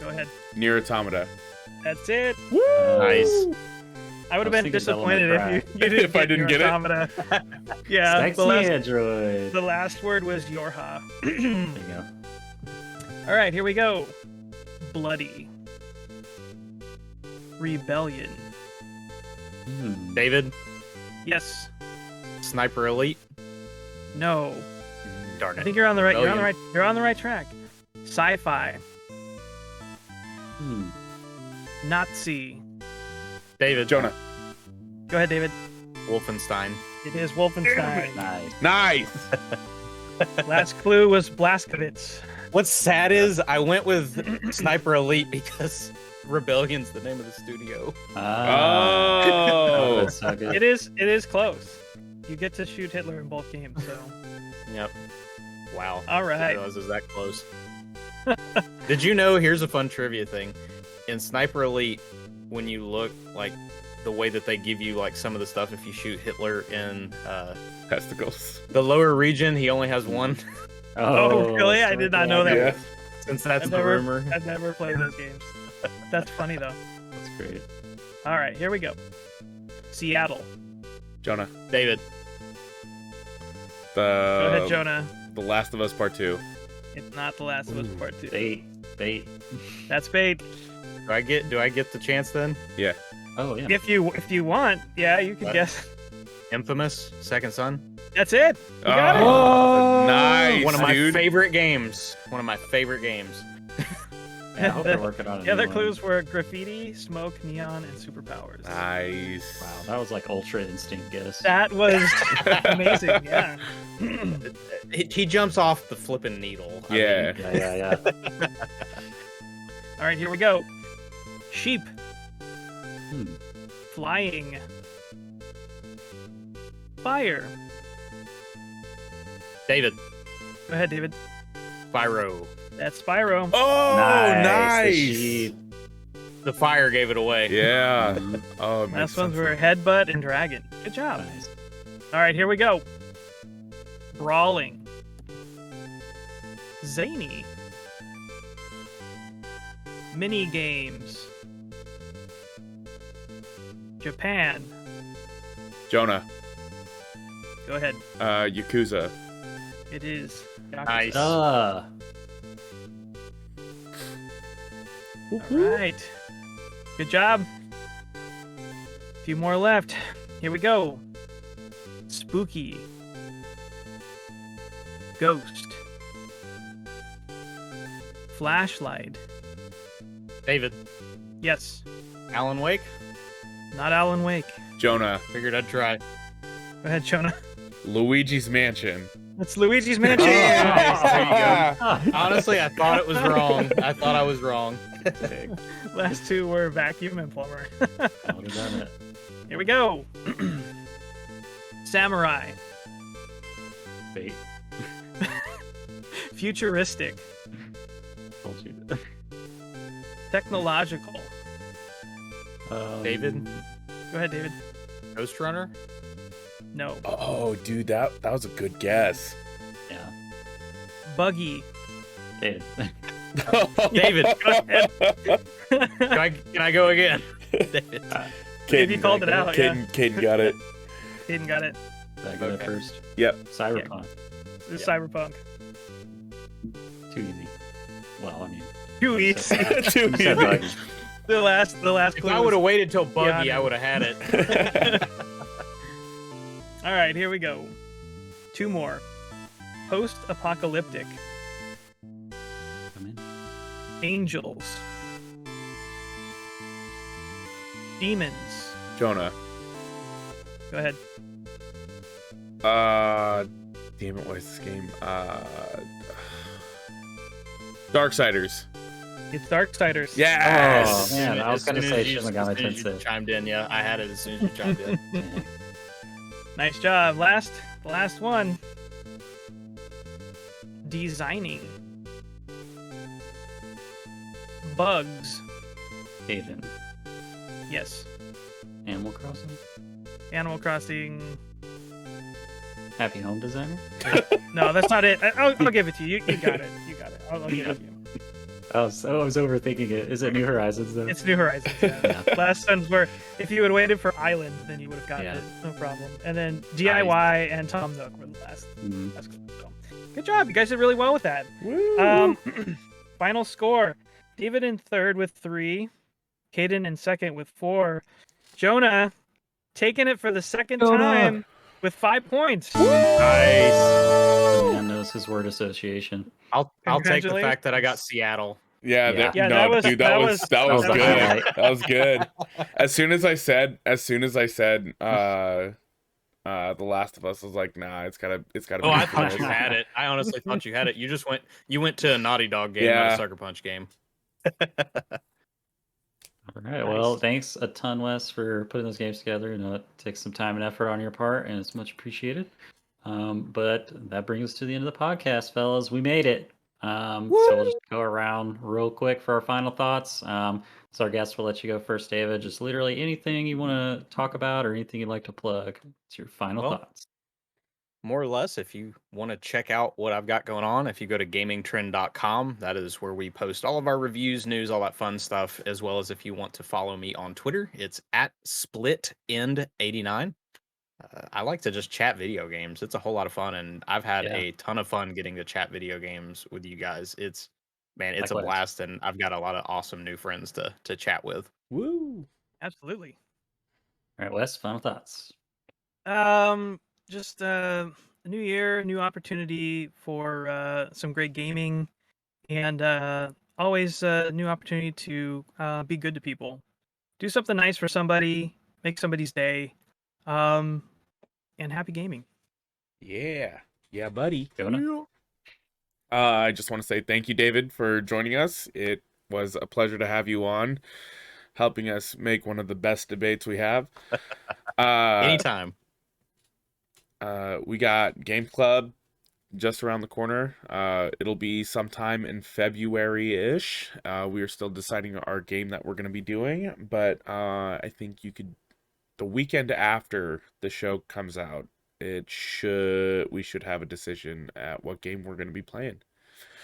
Go ahead. Nier Automata. That's it. Nice. I would have I was been thinking disappointed Element if you didn't If I didn't Nier get it. Automata. Yeah, Sexy Android. the last word was Yorha. There you go. All right, here we go. Bloody. Rebellion. David, Yes. Sniper Elite. No. Darn I it. think you're on the right. Rebellion. You're on the right track. Sci-fi. Hmm. Nazi. David, Jonah. Go ahead, David. Wolfenstein. It is Wolfenstein. Nice. Nice. Last clue was Blazkowicz. What's sad is I went with Sniper Elite because Rebellion's the name of the studio. Oh. That's so good. It is close. You get to shoot Hitler in both games, so. Yep. Wow. All I didn't right. realize it was that close. Did you know? Here's a fun trivia thing. In Sniper Elite, when you look like the way that they give you like some of the stuff, if you shoot Hitler in Testicles. the lower region, he only has one. Oh, really? I did not know that. Yeah. Since that's I've the never- rumor. I've never played those games. That's funny though. That's great. All right, here we go. Seattle. Jonah. David, Go ahead, Jonah. The Last of Us Part 2. It's not The Last of Us Part 2. Bait. That's bait. do I get the chance then? Oh yeah. If you want, yeah, you can What? guess. Infamous, Second Son. That's it. You got it. Oh, nice, One of my dude. favorite games. One of my favorite games. Yeah, I hope they're working on it. The other clues were graffiti, smoke, neon, and superpowers. Nice. Wow, that was like ultra instinct guess. That was amazing. Yeah. He jumps off the flipping needle. I Yeah. mean, Yeah. All right, here we go. Sheep. Hmm. Flying. Fire. David, Go ahead, David. Spyro. That's Spyro. Oh, The nice. sheep. The fire gave it away. Yeah. Mhm. Oh, it makes Last ones sense. were Headbutt and Dragon. Good job. Nice. All right, here we go. Brawling. Zany. Mini games. Japan. Jonah. Go ahead. Yakuza. It is. Yakuza. Nice. Duh. All right. Good job. A few more left. Here we go. Spooky. Ghost. Flashlight. David, Yes. Alan Wake. Not Alan Wake. Jonah. Figured I'd try. Go ahead, Jonah. Luigi's Mansion. It's Luigi's Mansion. Nice, there you go. Ah, Honestly, I thought it was wrong. I thought I was wrong. dang. Last two were Vacuum and Plumber. I would have done it. Here we go. Samurai. Fate. Futuristic. Told you. Technological. David? Go ahead, David. Ghost Runner? No. Oh, dude, that was a good guess. Yeah. Buggy. David. David, go ahead. Can I go again? David. If you called it out, Caden got it. Hayden got it. Did I get it Okay. first? Yep. Cyberpunk. It's Yeah. Cyberpunk. Too easy. Well, I mean. Too you easy. said- Too you said easy. Buggy. The last If clue. I was- would have waited till Buggy, Yeah, I would have had it. All right, here we go. Two more. Post-apocalyptic. Come in. Angels. Demons. Jonah. Go ahead. Damn it, what is this game? Darksiders. It's Darksiders. Yes! Oh, man, I was As gonna soon say as you- shouldn't have got my as soon as 10 you cents. chimed in, yeah. I had it as soon as you chimed in. Dang. Nice job. Last one. Designing. Bugs. Hayden. Yes. Animal Crossing. Animal Crossing. Happy Home Designer. No, that's not it. I'll give it to you. You got it. You got it. I'll give it to you. I was overthinking it. Is it New Horizons though? It's New Horizons. Yeah. Yeah. Last sentence were, if you had waited for Island, then you would have gotten Yeah. it. No problem. And then DIY and Tom Nook were the last. Mm. That's cool. So, good job. You guys did really well with that. Woo! Final score. David in third with 3. Caden in second with 4. Jonah taking it for the second time with 5 points. Nice. The man knows his word association. I'll take the Congratulations. fact that I got Seattle. Yeah, Yeah. Yeah, no, that was- dude, that that was- was that was good. the highlight. That was good. As soon as I said, The Last of Us, I was like, nah, it's gotta Oh, be I thought this. you had it. I honestly thought you had it. You went to a Naughty Dog game, not Yeah. a Sucker Punch game. All right. Well, thanks a ton, Wes, for putting those games together. You know, it takes some time and effort on your part, and it's much appreciated. But that brings us to the end of the podcast, fellas. We made it. So we'll just go around real quick for our final thoughts. So our guests will let you go first, David. Just literally anything you want to talk about or anything you'd like to plug. It's your final Well, thoughts. More or less, if you want to check out what I've got going on, if you go to gamingtrend.com, that is where we post all of our reviews, news, all that fun stuff, as well as if you want to follow me on Twitter, it's at SplitEnd89. I like to just chat video games. It's a whole lot of fun, and I've had Yeah. a ton of fun getting to chat video games with you guys. It's a Likewise. blast, and I've got a lot of awesome new friends to chat with. Woo! Absolutely. All right, Wes, final thoughts. Just a new year, new opportunity for some great gaming, and always a new opportunity to be good to people. Do something nice for somebody, make somebody's day, and happy gaming. Yeah, buddy. Jonah? I just want to say thank you, David, for joining us. It was a pleasure to have you on, helping us make one of the best debates we have. Anytime. We got Game Club just around the corner. It'll be sometime in February-ish. We are still deciding our game that we're going to be doing, but I think the weekend after the show comes out, we should have a decision at what game we're going to be playing.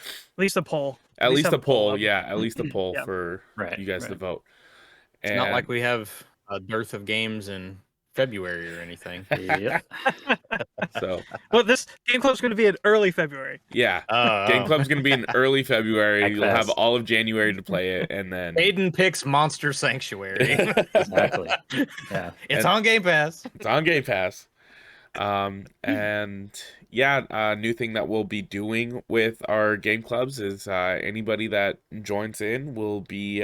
At least a poll. At least have a poll, up. yeah. At least a poll Yeah. for Right, you guys to right. vote. It's not like we have a dearth of games in February or anything. Yep. so Well, this game club's going to be in early February. yeah. Oh. Game Club's going to be in early February. Heck You'll have fast. all of January to play it, and then Aiden picks Monster Sanctuary. Exactly. Yeah. It's on Game Pass. it's on Game Pass. And yeah, new thing that we'll be doing with our game clubs is anybody that joins in will be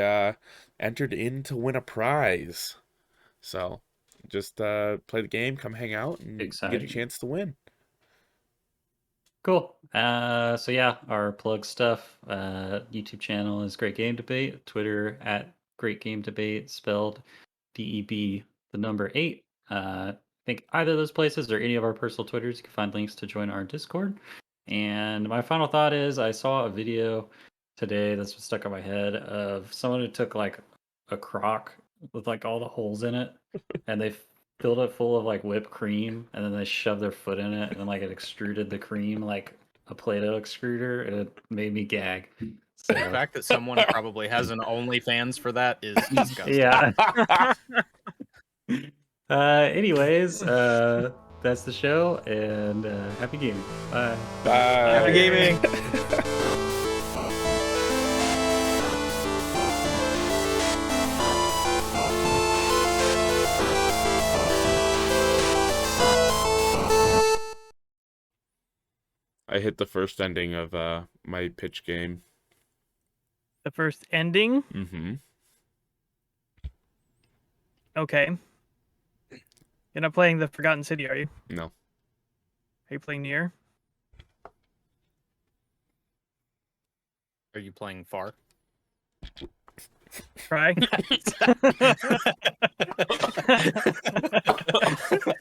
entered in to win a prize. So just play the game, come hang out, and get a Exciting. chance to win. Cool. So yeah, our plug stuff. YouTube channel is Great Game Debate. Twitter at Great Game Debate, spelled DEB the number 8. I think either of those places or any of our personal Twitters, you can find links to join our Discord. And my final thought is, I saw a video today that's stuck in my head of someone who took like a crock with like all the holes in it, and they filled it full of like whipped cream, and then they shoved their foot in it, and then like it extruded the cream like a Play-Doh extruder, and it made me gag. So The fact that someone probably has an OnlyFans for that is disgusting. yeah. Anyways, that's the show, and happy gaming. Bye. Bye. Happy gaming. I hit the first ending of my pitch game. The first ending. Mm-hmm. Okay. You're not playing the Forgotten City, are you? No. Are you playing Nier? Are you playing Far? Try.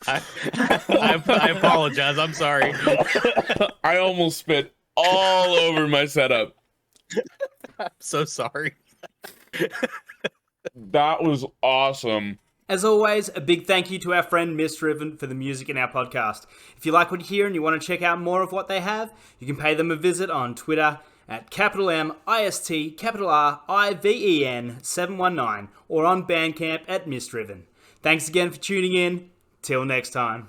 I apologize. I'm sorry. I almost spit all over my setup. I'm so sorry. That was awesome. As always, a big thank you to our friend Misdriven for the music in our podcast. If you like what you hear and you want to check out more of what they have, you can pay them a visit on Twitter at MIST_RIVEN 719 or on Bandcamp at Misdriven. Thanks again for tuning in. Till next time.